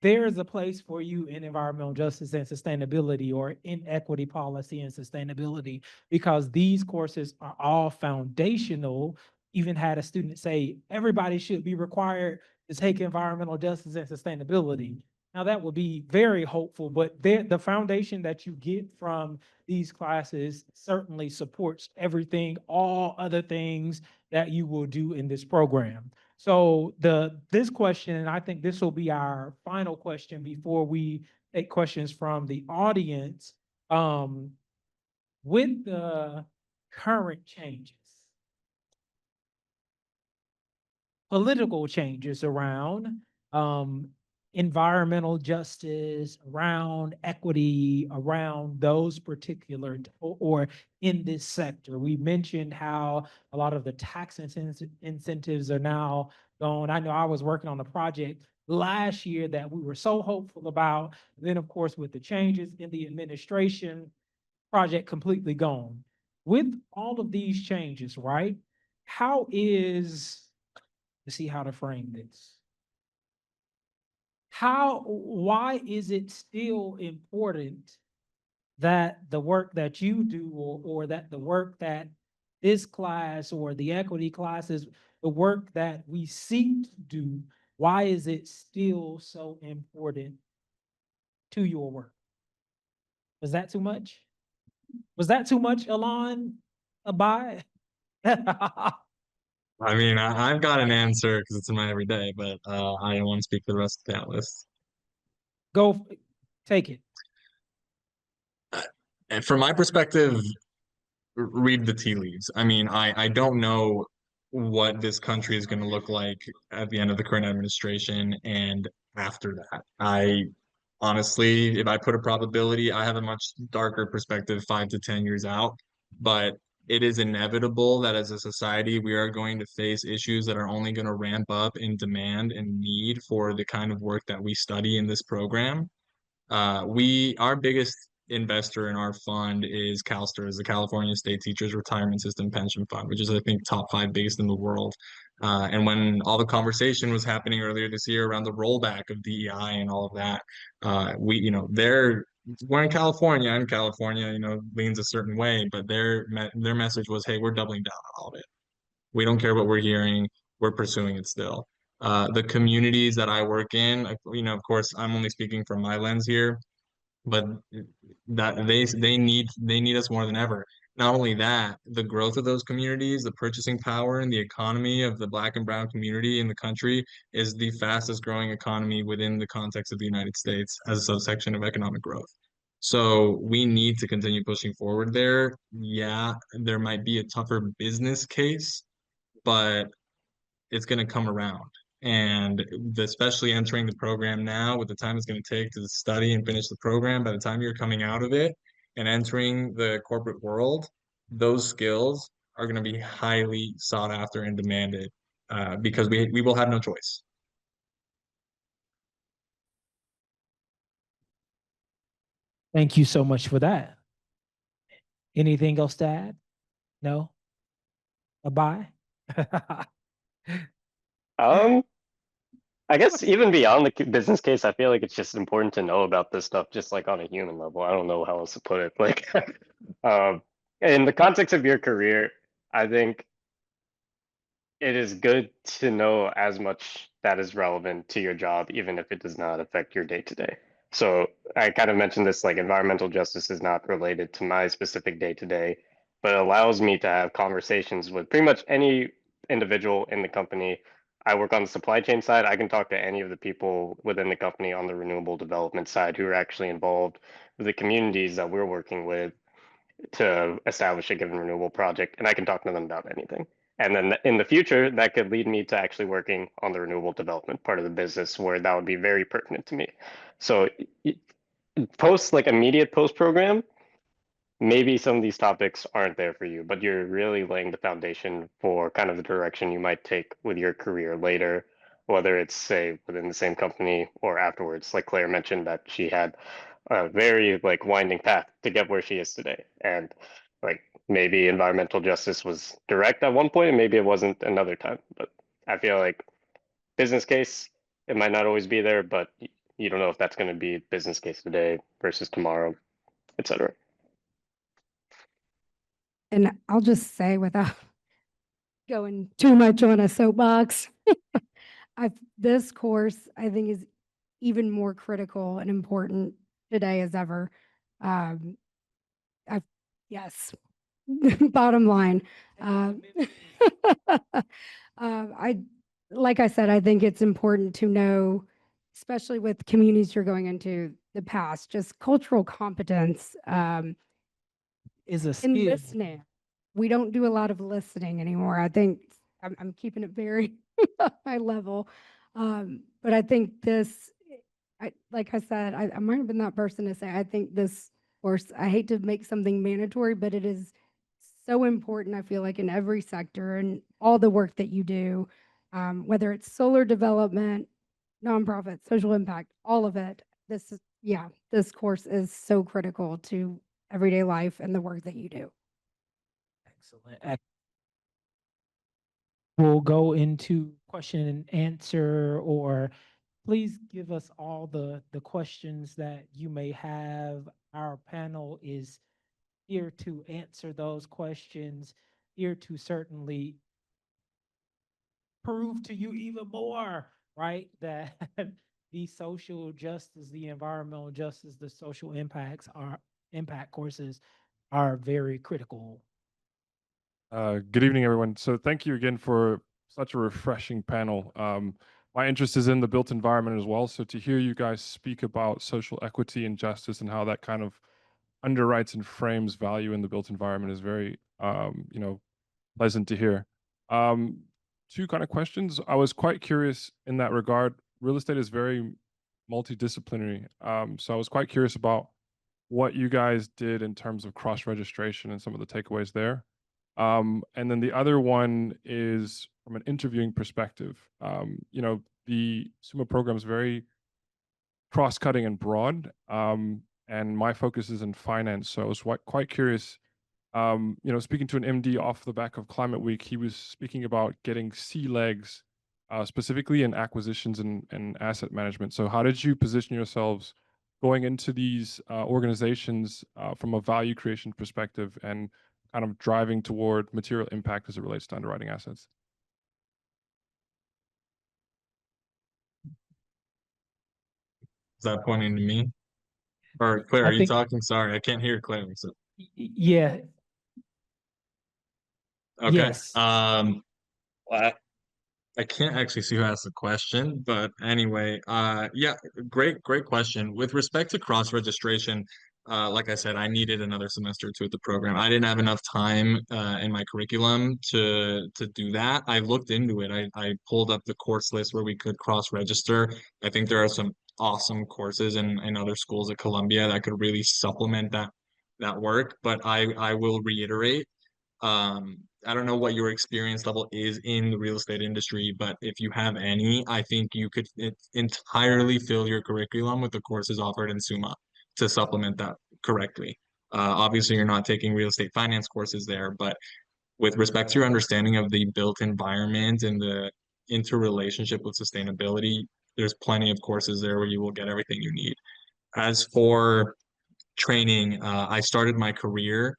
there is a place for you in environmental justice and sustainability, or in equity policy and sustainability, because these courses are all foundational. Even had a student say everybody should be required to take environmental justice and sustainability. Now that would be very hopeful, but the foundation that you get from these classes certainly supports everything, all other things that you will do in this program. So this question, and I think this will be our final question before we take questions from the audience, with the current changes, political changes around environmental justice, around equity, around those particular, or in this sector. We mentioned how a lot of the tax incentives are now gone. I know I was working on a project last year that we were so hopeful about. Then, of course, with the changes in the administration, project completely gone. With all of these changes, right? Let's see how to frame this. Why is it still important that the work that you do, or that the work that this class or the equity classes, the work that we seek to do, why is it still so important to your work? Was that too much? Was that too much, Alán? Abhay? I mean, I've got an answer because it's in my everyday, but I don't want to speak for the rest of the panelists. Go, take it. And from my perspective, read the tea leaves. I mean, I don't know what this country is going to look like at the end of the current administration and after that. I honestly, if I put a probability, I have a much darker perspective, 5 to 10 years out. But it is inevitable that as a society, we are going to face issues that are only going to ramp up in demand and need for the kind of work that we study in this program. Our biggest investor in our fund is CalSTRS, the California State Teachers Retirement System Pension Fund, which is, I think, top 5 biggest in the world. And when all the conversation was happening earlier this year around the rollback of DEI and all of that, we're in California, and California, leans a certain way, but their message was, hey, we're doubling down on all of it. We don't care what we're hearing. We're pursuing it still. The communities that I work in, of course, I'm only speaking from my lens here, but that they need us more than ever. Not only that, the growth of those communities, the purchasing power and the economy of the Black and brown community in the country is the fastest growing economy within the context of the United States as a subsection of economic growth. So we need to continue pushing forward there. Yeah, there might be a tougher business case, but it's going to come around. And especially entering the program now, with the time it's going to take to study and finish the program, by the time you're coming out of it and entering the corporate world, those skills are going to be highly sought after and demanded, because we will have no choice. Thank you so much for that. Anything else to add? No? Abhay? I guess even beyond the business case, I feel like it's just important to know about this stuff, just like on a human level. I don't know how else to put it. Like, in the context of your career, I think it is good to know as much that is relevant to your job, even if it does not affect your day to day. So I kind of mentioned this, like environmental justice is not related to my specific day to day, but it allows me to have conversations with pretty much any individual in the company. I work on the supply chain side. I can talk to any of the people within the company on the renewable development side who are actually involved with the communities that we're working with. to establish a given renewable project, and I can talk to them about anything. And then in the future, that could lead me to actually working on the renewable development part of the business, where that would be very pertinent to me. So post like immediate post program, maybe some of these topics aren't there for you, but you're really laying the foundation for kind of the direction you might take with your career later, whether it's say within the same company or afterwards. Like Claire mentioned that she had a very like winding path to get where she is today. And like maybe environmental justice was direct at one point and maybe it wasn't another time. But I feel like business case, it might not always be there, but you don't know if that's going to be business case today versus tomorrow, etc. And I'll just say without going too much on a soapbox, this course I think is even more critical and important today as ever. Yes, bottom line. Like I said, I think it's important to know, especially with communities you're going into the past, just cultural competence. Is a In skill. listening, we don't do a lot of listening anymore. I think I'm keeping it very high level. But I think this, like I said, I might have been that person to say, I think this course, I hate to make something mandatory, but it is so important, I feel like, in every sector and all the work that you do, whether it's solar development, nonprofit, social impact, all of it. This course is so critical to everyday life and the work that you do. Excellent. We'll go into question and answer, or please give us all the questions that you may have. Our panel is here to answer those questions, here to certainly prove to you even more, right, that the social justice, the environmental justice, the social impact courses are very critical. Good evening, everyone. So thank you again for such a refreshing panel. My interest is in the built environment as well. So to hear you guys speak about social equity and justice and how that kind of underwrites and frames value in the built environment is very, pleasant to hear. Two kind of questions. I was quite curious in that regard. Real estate is very multidisciplinary. So I was quite curious about what you guys did in terms of cross-registration and some of the takeaways there. And then the other one is from an interviewing perspective. The SUMA program is very cross-cutting and broad, and my focus is in finance. So I was quite curious, speaking to an MD off the back of Climate Week, he was speaking about getting sea legs, specifically in acquisitions and asset management. So how did you position yourselves going into these organizations from a value creation perspective and kind of driving toward material impact as it relates to underwriting assets? Is that pointing to me? Or Claire, are you talking? Sorry, I can't hear Claire. So. Yeah. Okay. Yes. I can't actually see who asked the question, but anyway, yeah, great question. With respect to cross-registration, like I said, I needed another semester to the program. I didn't have enough time in my curriculum to do that. I looked into it. I pulled up the course list where we could cross-register. I think there are some awesome courses in other schools at Columbia that could really supplement that work. But I will reiterate, I don't know what your experience level is in the real estate industry, but if you have any, I think you could entirely fill your curriculum with the courses offered in SUMA to supplement that correctly. Obviously, you're not taking real estate finance courses there, but with respect to your understanding of the built environment and the interrelationship with sustainability, there's plenty of courses there where you will get everything you need. As for training, I started my career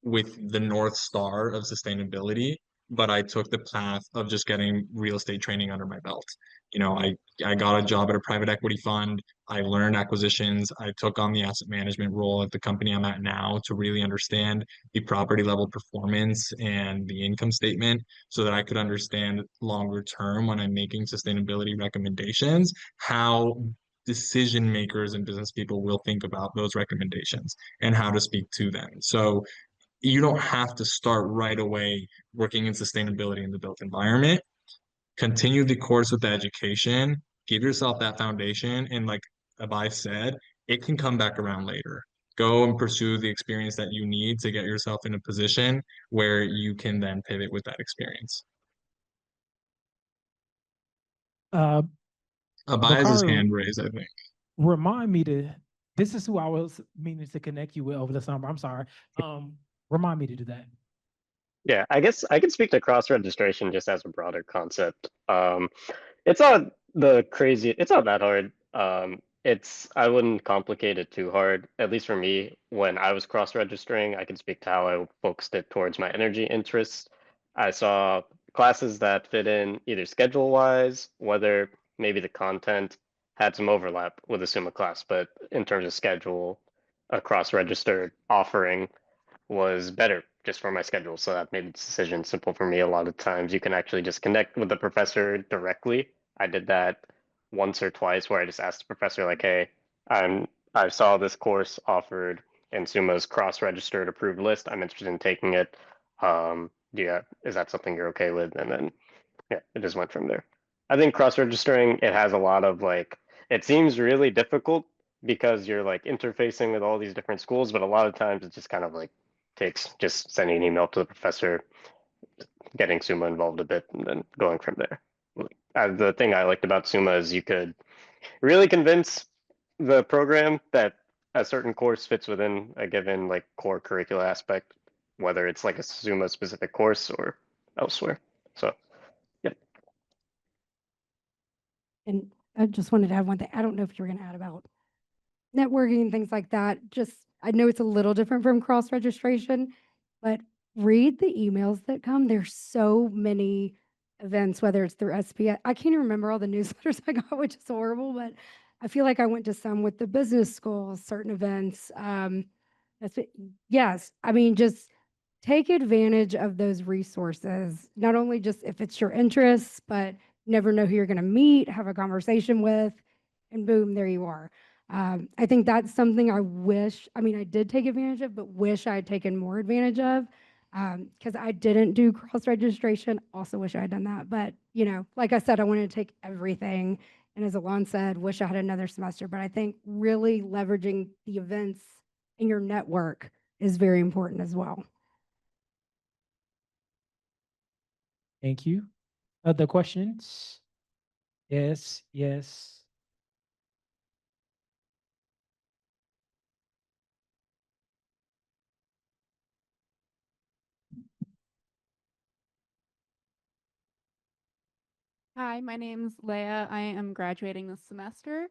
with the North Star of sustainability, but I took the path of just getting real estate training under my belt. I got a job at a private equity fund. I learned acquisitions. I took on the asset management role at the company I'm at now to really understand the property level performance and the income statement so that I could understand longer term when I'm making sustainability recommendations, how decision makers and business people will think about those recommendations and how to speak to them. So you don't have to start right away working in sustainability in the built environment. Continue the course with the education, give yourself that foundation, and like Abhay said, it can come back around later. Go and pursue the experience that you need to get yourself in a position where you can then pivot with that experience. Abhay has his Bakari, hand raised, I think. remind me to, this is who I was meaning to connect you with over the summer. I'm sorry. Remind me to do that. Yeah, I guess I can speak to cross-registration just as a broader concept. It's not it's not that hard. I wouldn't complicate it too hard. At least for me, when I was cross-registering, I can speak to how I focused it towards my energy interests. I saw classes that fit in either schedule-wise, whether maybe the content had some overlap with a SUMA class, but in terms of schedule, a cross-registered offering was better just for my schedule. So that made the decision simple for me. A lot of times you can actually just connect with the professor directly. I did that once or twice where I just asked the professor, like, hey, I saw this course offered in SUMA's cross-registered approved list. I'm interested in taking it. Is that something you're okay with? And then yeah, it just went from there. I think cross-registering, it has a lot of like, it seems really difficult because you're like interfacing with all these different schools, but a lot of times it just kind of like takes just sending an email to the professor, getting SUMA involved a bit, and then going from there. The thing I liked about SUMA is you could really convince the program that a certain course fits within a given like core curricular aspect, whether it's like a SUMA specific course or elsewhere. So yeah. And I just wanted to add one thing. I don't know if you were going to add about networking and things like that. Just, I know it's a little different from cross registration, but read the emails that come. There's so many events, whether it's through SPS. I can't even remember all the newsletters I got, which is horrible, but I feel like I went to some with the business schools, certain events. Yes, I mean, just take advantage of those resources, not only just if it's your interests, but you never know who you're going to meet, have a conversation with, and boom, there you are. I think that's something I wish, I mean, I did take advantage of, but wish I had taken more advantage of because I didn't do cross registration. Also, wish I had done that. But, you know, like I said, I wanted to take everything. And as Alán said, wish I had another semester. But I think really leveraging the events in your network is very important as well. Thank you. Other questions? Yes, yes. Hi, my name's Leia. I am graduating this semester.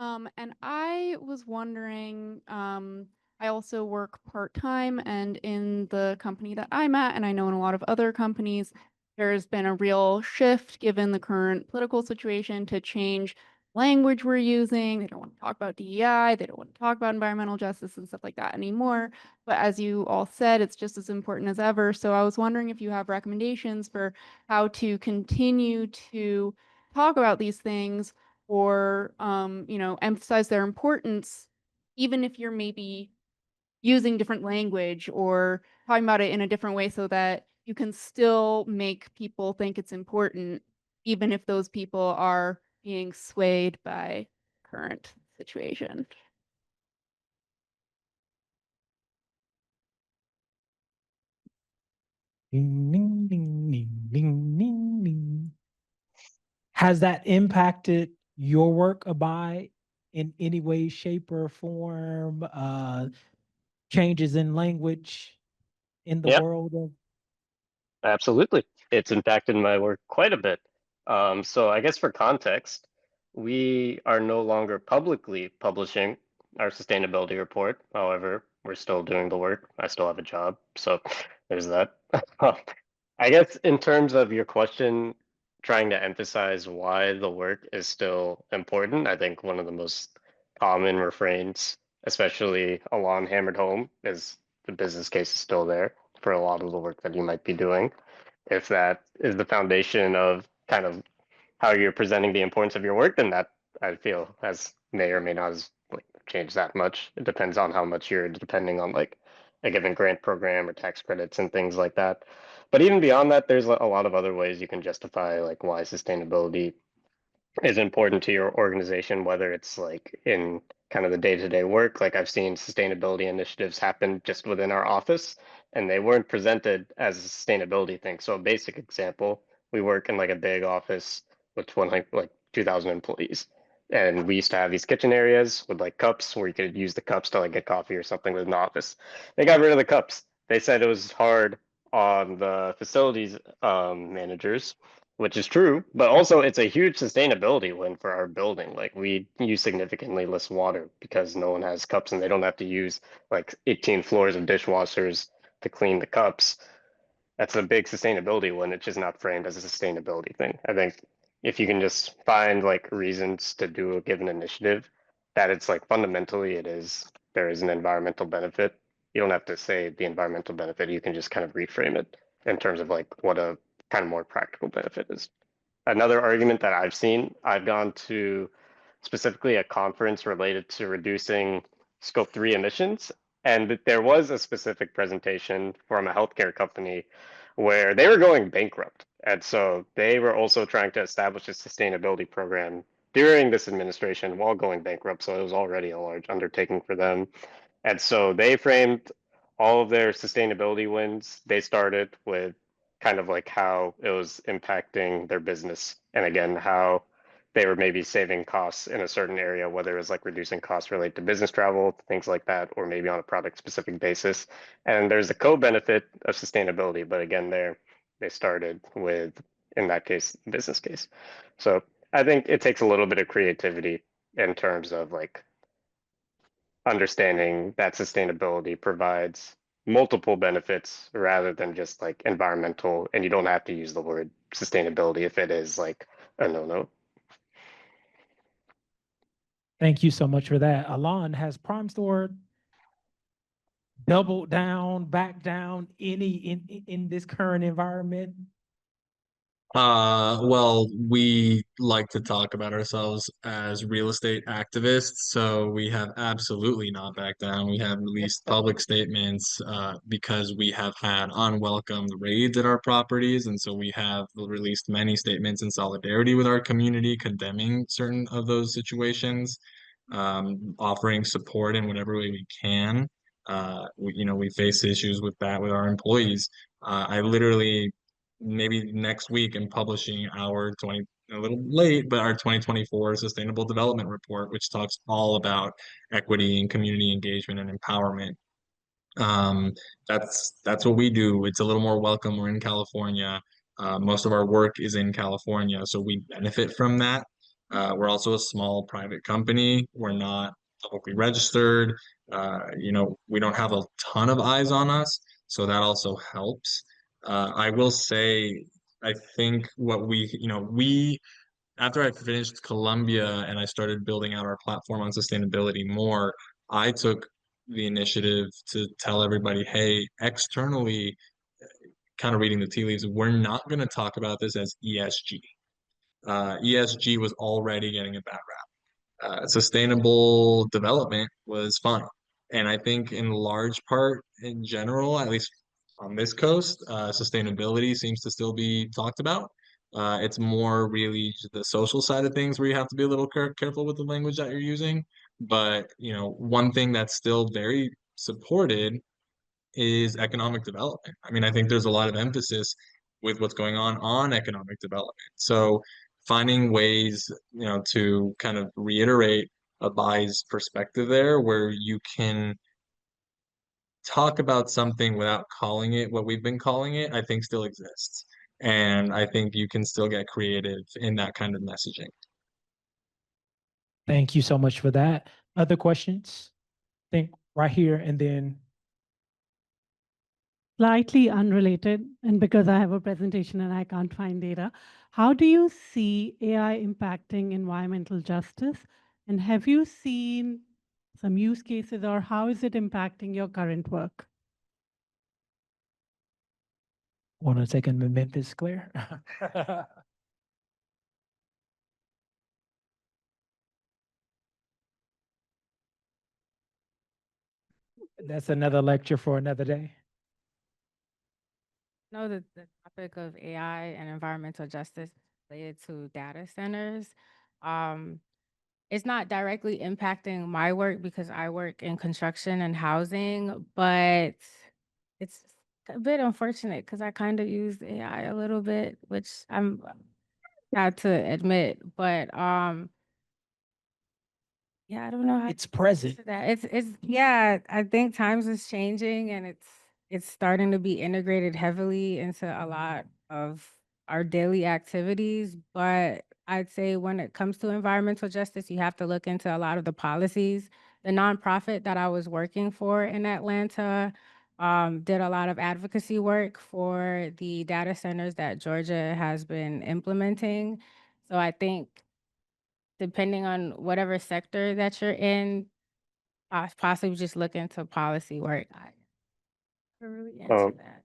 And I was wondering, I also work part-time, and in the company that I'm at, and I know in a lot of other companies, there's been a real shift given the current political situation to change language we're using. They don't want to talk about DEI, they don't want to talk about environmental justice and stuff like that anymore. But as you all said, it's just as important as ever. So I was wondering if you have recommendations for how to continue to talk about these things or emphasize their importance, even if you're maybe using different language or talking about it in a different way so that you can still make people think it's important, even if those people are being swayed by current situation. Ding, ding, ding, ding, ding, ding, ding. Has that impacted your work, Abhay, in any way, shape, or form? Changes in language in the Yep. world of? Absolutely. It's impacted my work quite a bit. So I guess for context, we are no longer publicly publishing our sustainability report. However, we're still doing the work. I still have a job. So there's that. I guess in terms of your question, trying to emphasize why the work is still important, I think one of the most common refrains, especially Alán hammered home, is the business case is still there for a lot of the work that you might be doing. If that is the foundation of kind of how you're presenting the importance of your work, then that I feel may or may not has like changed that much. It depends on how much you're depending on like a given grant program or tax credits and things like that. But even beyond that, there's a lot of other ways you can justify like why sustainability is important to your organization, whether it's like in kind of the day-to-day work. Like I've seen sustainability initiatives happen just within our office, and they weren't presented as a sustainability thing. So a basic example, we work in like a big office with 2,000 employees. And we used to have these kitchen areas with like cups where you could use the cups to like get coffee or something with an office. They got rid of the cups. They said it was hard on the facilities managers, which is true, but also it's a huge sustainability win for our building. Like we use significantly less water because no one has cups and they don't have to use like 18 floors of dishwashers to clean the cups. That's a big sustainability win. It's just not framed as a sustainability thing. I think if you can just find like reasons to do a given initiative, that it's like fundamentally there is an environmental benefit. You don't have to say the environmental benefit. You can just kind of reframe it in terms of like what a kind of more practical benefit is. Another argument that I've seen, I've gone to specifically a conference related to reducing scope 3 emissions. And there was a specific presentation from a healthcare company where they were going bankrupt. And so they were also trying to establish a sustainability program during this administration while going bankrupt. So it was already a large undertaking for them. And so they framed all of their sustainability wins. They started with kind of like how it was impacting their business. And again, how they were maybe saving costs in a certain area, whether it was like reducing costs related to business travel, things like that, or maybe on a product specific basis. And there's the co-benefit of sustainability. But again, they started with, in that case, business case. So I think it takes a little bit of creativity in terms of like understanding that sustainability provides multiple benefits rather than just like environmental, and you don't have to use the word sustainability if it is like a no-no. Thank you so much for that. Alán, has Prime Store doubled down, back down in this current environment? Well, we like to talk about ourselves as real estate activists, so we have absolutely not backed down. We have released public statements because we have had unwelcome raids at our properties, and so we have released many statements in solidarity with our community, condemning certain of those situations, offering support in whatever way we can. We face issues with that with our employees. I literally maybe next week I'm publishing our a little late, but our 2024 Sustainable Development Report, which talks all about equity and community engagement and empowerment. That's what we do. It's a little more welcome. We're in California. Most of our work is in California, so we benefit from that. We're also a small private company. We're not publicly registered. We don't have a ton of eyes on us, so that also helps. I will say, I think after I finished Columbia and I started building out our platform on sustainability more, I took the initiative to tell everybody, hey, externally, kind of reading the tea leaves, we're not going to talk about this as ESG. ESG was already getting a bad rap. Sustainable development was fine. And I think in large part, in general, at least on this coast, sustainability seems to still be talked about. It's more really the social side of things where you have to be a little careful with the language that you're using. But, one thing that's still very supported is economic development. I mean, I think there's a lot of emphasis with what's going on economic development. So finding ways, to kind of reiterate Abhay's perspective there, where you can talk about something without calling it what we've been calling it, I think still exists. And I think you can still get creative in that kind of messaging. Thank you so much for that. Other questions? I think right here and then. Slightly unrelated, and because I have a presentation and I can't find data, how do you see AI impacting environmental justice? And have you seen some use cases, or how is it impacting your current work? Want to take a Memphis, Claire? That's another lecture for another day. Know that the topic of AI and environmental justice related to data centers. It's not directly impacting my work because I work in construction and housing, but it's a bit unfortunate because I kind of use AI a little bit, which I'm had to admit. But yeah, I don't know how It's to present. answer that. It's yeah, I think times is changing and it's starting to be integrated heavily into a lot of our daily activities. But I'd say when it comes to environmental justice, you have to look into a lot of the policies. The nonprofit that I was working for in Atlanta did a lot of advocacy work for the data centers that Georgia has been implementing. So I think depending on whatever sector that you're in, possibly just look into policy work. I can really answer Um, that.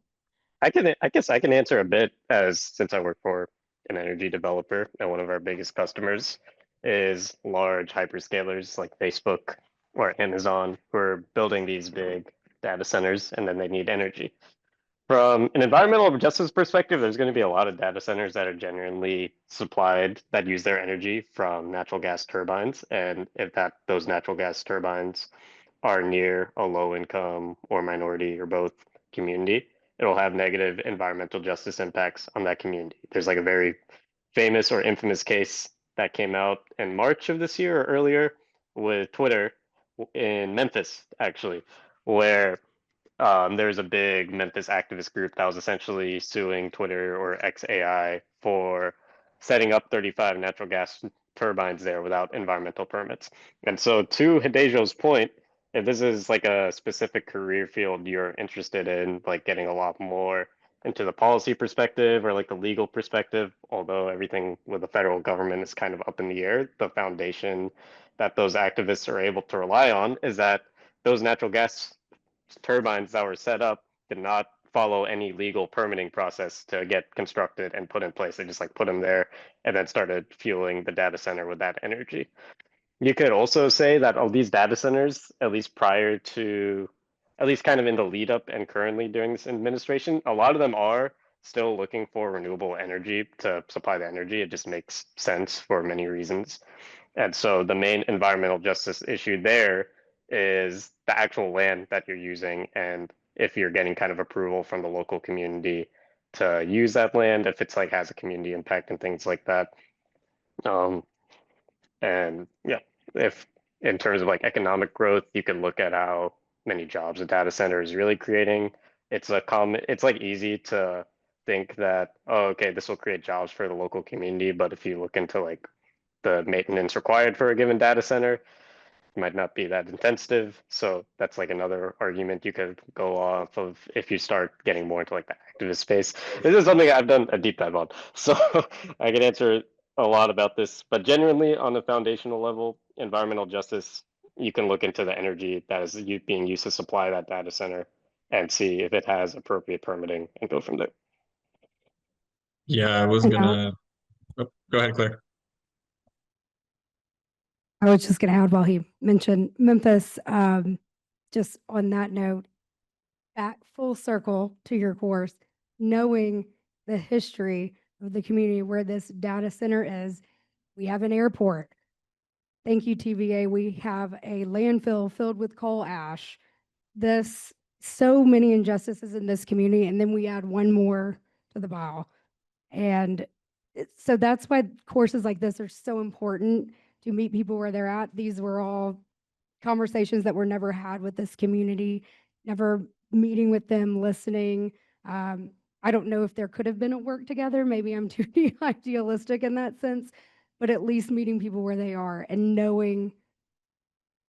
I guess I can answer a bit as since I work for an energy developer and one of our biggest customers is large hyperscalers like Facebook or Amazon who are building these big data centers and then they need energy. From an environmental justice perspective, there's going to be a lot of data centers that are genuinely supplied that use their energy from natural gas turbines. And if those natural gas turbines are near a low income or minority or both community, it'll have negative environmental justice impacts on that community. There's like a very famous or infamous case that came out in March of this year or earlier with Twitter in Memphis, actually, where there's a big Memphis activist group that was essentially suing Twitter or XAI for setting up 35 natural gas turbines there without environmental permits. And so, to Hadajo's point, if this is like a specific career field you're interested in, like getting a lot more into the policy perspective or like the legal perspective, although everything with the federal government is kind of up in the air, the foundation that those activists are able to rely on is that those natural gas turbines that were set up did not follow any legal permitting process to get constructed and put in place. They just like put them there and then started fueling the data center with that energy. You could also say that all these data centers, at least prior to, at least kind of in the lead up and currently during this administration, a lot of them are still looking for renewable energy to supply the energy. It just makes sense for many reasons. And so the main environmental justice issue there is the actual land that you're using and if you're getting kind of approval from the local community to use that land, if it's like has a community impact and things like that. And yeah, if in terms of like economic growth, you can look at how many jobs a data center is really creating. It's like easy to think that, oh, okay, this will create jobs for the local community. But if you look into like the maintenance required for a given data center, might not be that intensive. So that's like another argument you could go off of if you start getting more into like the activist space. This is something I've done a deep dive on. So I can answer a lot about this, but genuinely on the foundational level, environmental justice, you can look into the energy that is being used to supply that data center and see if it has appropriate permitting and go from there. Yeah, I was gonna. Oh, go ahead, Claire. I was just going to add while he mentioned Memphis, just on that note, back full circle to your course, knowing the history of the community where this data center is, we have an airport. Thank you, TVA. We have a landfill filled with coal ash. So many injustices in this community, and then we add one more to the pile. And so that's why courses like this are so important to meet people where they're at. These were all conversations that were never had with this community, never meeting with them, listening. I don't know if there could have been a work together. Maybe I'm too idealistic in that sense, but at least meeting people where they are and knowing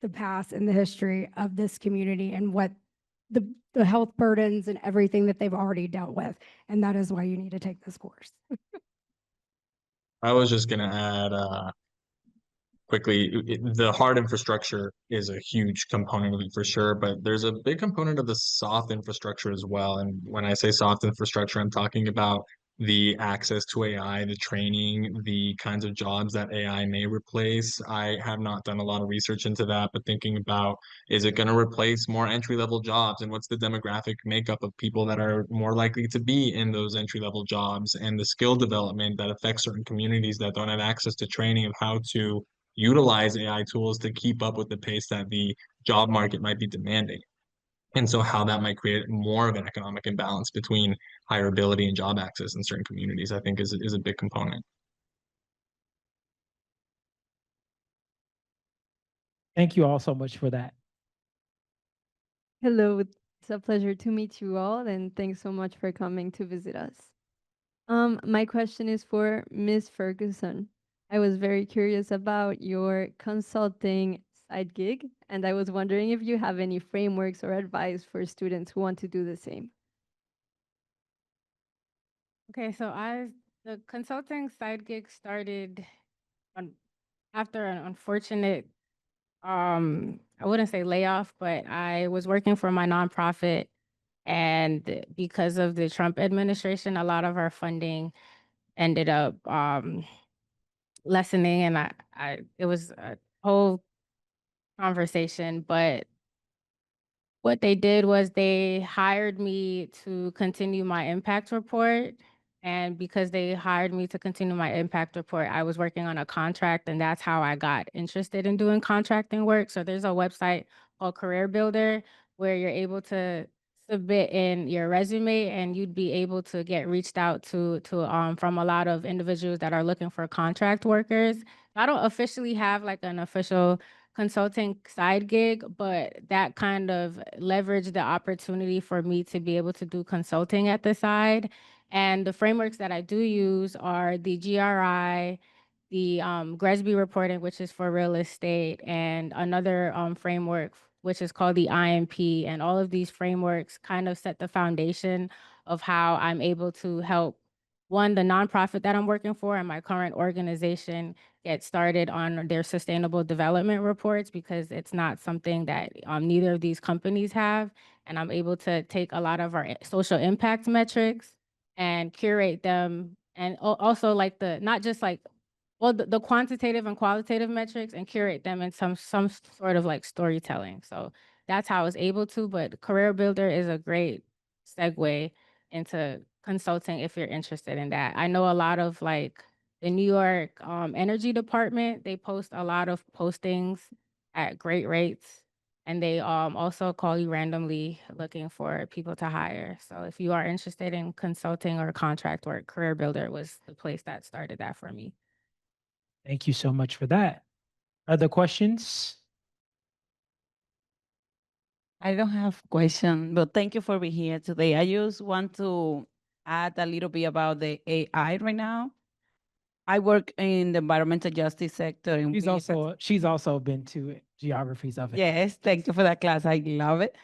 the past and the history of this community and what the health burdens and everything that they've already dealt with. And that is why you need to take this course. I was just gonna add quickly, the hard infrastructure is a huge component of it for sure, but there's a big component of the soft infrastructure as well. And when I say soft infrastructure, I'm talking about the access to AI, the training, the kinds of jobs that AI may replace. I have not done a lot of research into that, but thinking about, is it going to replace more entry-level jobs, and what's the demographic makeup of people that are more likely to be in those entry-level jobs, and the skill development that affects certain communities that don't have access to training of how to utilize AI tools to keep up with the pace that the job market might be demanding. And so how that might create more of an economic imbalance between hireability and job access in certain communities, I think is a big component. Thank you all so much for that. Hello, it's a pleasure to meet you all, and thanks so much for coming to visit us. My question is for Ms. Ferguson. I was very curious about your consulting side gig, and I was wondering if you have any frameworks or advice for students who want to do the same. Okay, so the consulting side gig started after an unfortunate, I wouldn't say layoff, but I was working for my nonprofit, and because of the Trump administration, a lot of our funding ended up lessening, and it was a whole conversation, but what they did was they hired me to continue my impact report. And because they hired me to continue my impact report, I was working on a contract, and that's how I got interested in doing contracting work. So there's a website called Career Builder where you're able to submit in your resume, and you'd be able to get reached out to from a lot of individuals that are looking for contract workers. I don't officially have like an official consulting side gig, but that kind of leveraged the opportunity for me to be able to do consulting at the side. And the frameworks that I do use are the GRI, the GRESB reporting, which is for real estate, and another framework, which is called the IMP. And all of these frameworks kind of set the foundation of how I'm able to help, one, the nonprofit that I'm working for and my current organization get started on their sustainable development reports, because it's not something that neither of these companies have. And I'm able to take a lot of our social impact metrics and curate them, and also like not just like, well, the quantitative and qualitative metrics, and curate them in some sort of like storytelling. So that's how I was able to, but Career Builder is a great segue into consulting if you're interested in that. I know a lot of like the New York Energy Department, they post a lot of postings at great rates, and they also call you randomly looking for people to hire. So if you are interested in consulting or contract work, Career Builder was the place that started that for me. Thank you so much for that. Other questions? I don't have question, but thank you for being here today. I just want to add a little bit about the AI right now. I work in the environmental justice sector. And She's also been to geographies of it. yes, thank you for that class. I love it.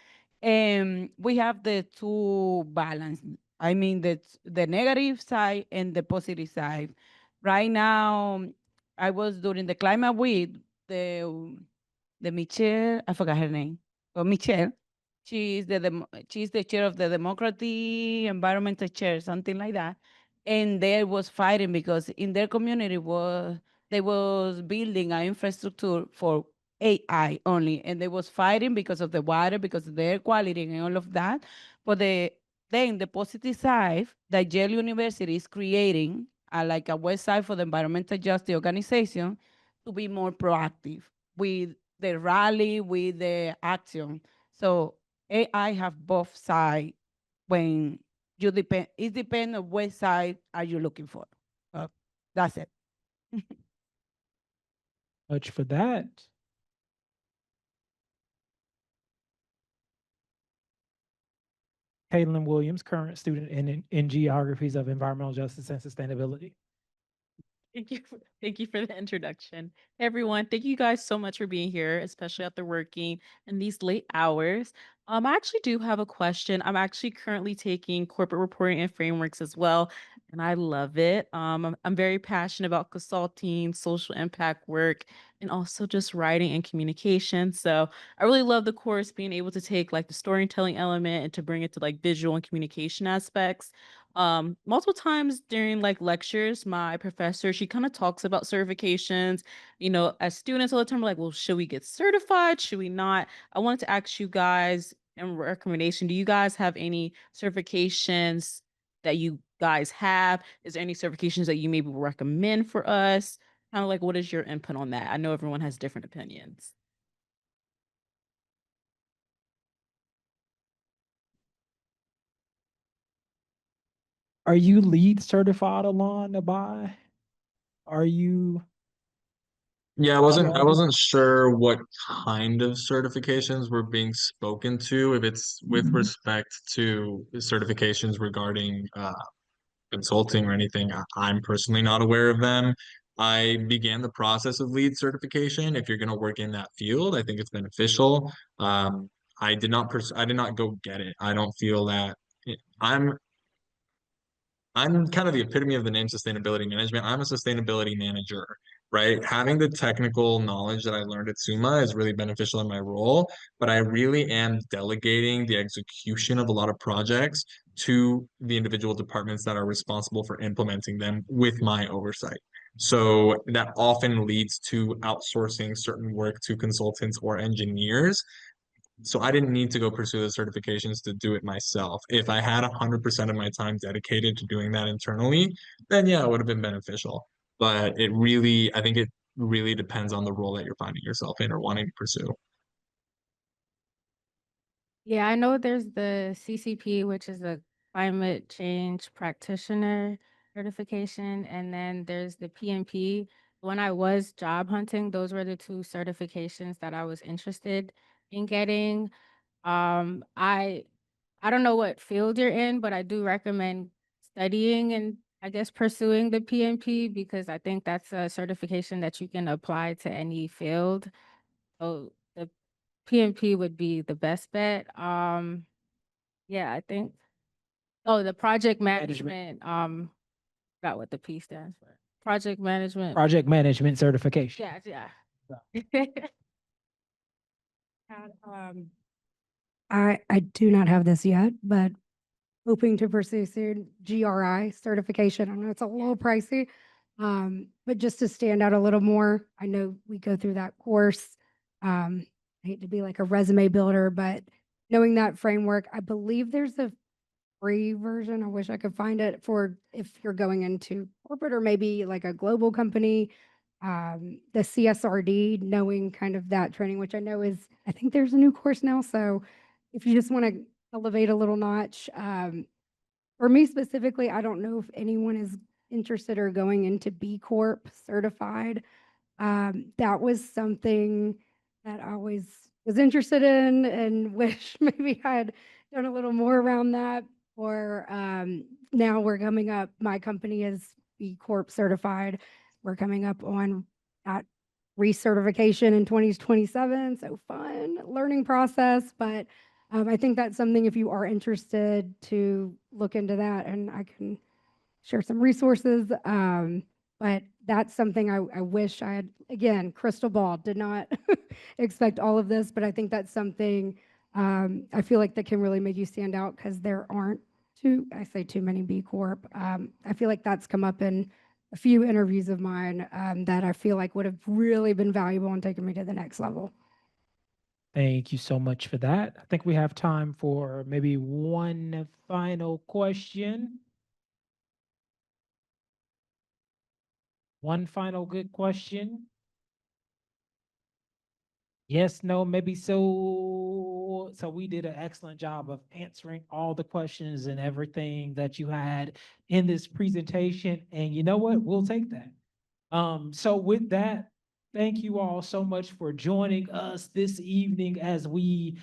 We have the two balance. I mean, the negative side and the positive side. Right now, I was doing the climate week, the Michelle, I forgot her name, but Michelle, she's the chair of the Democratic Environmental Chair, something like that. And they was fighting because in their community they was building an infrastructure for AI only, and they was fighting because of the water, because of the air quality and all of that. But then the positive side, that Yale University is creating like a website for the environmental justice organization to be more proactive with the rally, with the action. So AI have both sides when you depend. It depends on what side are you looking for. That's it. Much for that. Caitlin Williams, current student in geographies of environmental justice and sustainability. Thank you for the introduction. Hey everyone, thank you guys so much for being here, especially after working in these late hours. I actually do have a question. I'm actually currently taking corporate reporting and frameworks as well, and I love it. I'm very passionate about consulting, social impact work, and also just writing and communication. So I really love the course, being able to take like the storytelling element and to bring it to like visual and communication aspects. Multiple times during like lectures, my professor, she kind of talks about certifications. As students all the time, we're like, well, should we get certified? Should we not? I wanted to ask you guys in recommendation, do you guys have any certifications that you guys have? Is there any certifications that you maybe recommend for us? Kind of like, what is your input on that? I know everyone has different opinions. Are you lead certified, Alán, Abhay? Are you? Yeah, I wasn't sure what kind of certifications were being spoken to, if it's with respect to certifications regarding consulting or anything. I'm personally not aware of them. I began the process of lead certification. If you're going to work in that field, I think it's beneficial. I did not go get it. I don't feel that I'm I'm kind of the epitome of the name sustainability management. I'm a sustainability manager, right? Having the technical knowledge that I learned at SUMA is really beneficial in my role, but I really am delegating the execution of a lot of projects to the individual departments that are responsible for implementing them with my oversight. So that often leads to outsourcing certain work to consultants or engineers. So I didn't need to go pursue the certifications to do it myself. If I had 100% of my time dedicated to doing that internally, then yeah, it would have been beneficial. But I think it really depends on the role that you're finding yourself in or wanting to pursue. Yeah, I know there's the CCP, which is a climate change practitioner certification, and then there's the PMP. When I was job hunting, those were the two certifications that I was interested in getting. I don't know what field you're in, but I do recommend studying and I guess pursuing the PMP because I think that's a certification that you can apply to any field. So the PMP would be the best bet. Yeah, I think. Oh, the project management. Forgot what the P stands for. Project management. Project management certification. Yeah. And, I do not have this yet, but hoping to pursue soon GRI certification. I know it's a little pricey, but just to stand out a little more. I know we go through that course. I hate to be like a resume builder, but knowing that framework, I believe there's a free version. I wish I could find it for if you're going into corporate or maybe like a global company. The CSRD, knowing kind of that training, which I know is, I think there's a new course now. So if you just want to elevate a little notch, for me specifically, I don't know if anyone is interested or going into B Corp certified. That was something that I always was interested in and wish maybe I had done a little more around that. Or now we're coming up, my company is B Corp certified. We're coming up on that recertification in 2027. So fun learning process. But I think that's something if you are interested to look into that, and I can share some resources. But that's something I wish I had, again, crystal ball, did not expect all of this, but I think that's something I feel like that can really make you stand out because there aren't too many B Corp. I feel like that's come up in a few interviews of mine that I feel like would have really been valuable and taken me to the next level. Thank you so much for that. I think we have time for maybe one final question. One final good question. Yes, no, maybe so. So we did an excellent job of answering all the questions and everything that you had in this presentation. And you know what? We'll take that. So with that, thank you all so much for joining us this evening as we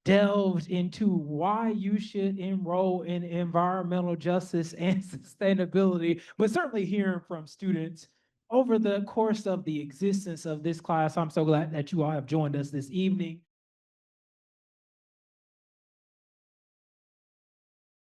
delved into why you should enroll in environmental justice and sustainability, but certainly hearing from students over the course of the existence of this class. I'm so glad that you all have joined us this evening.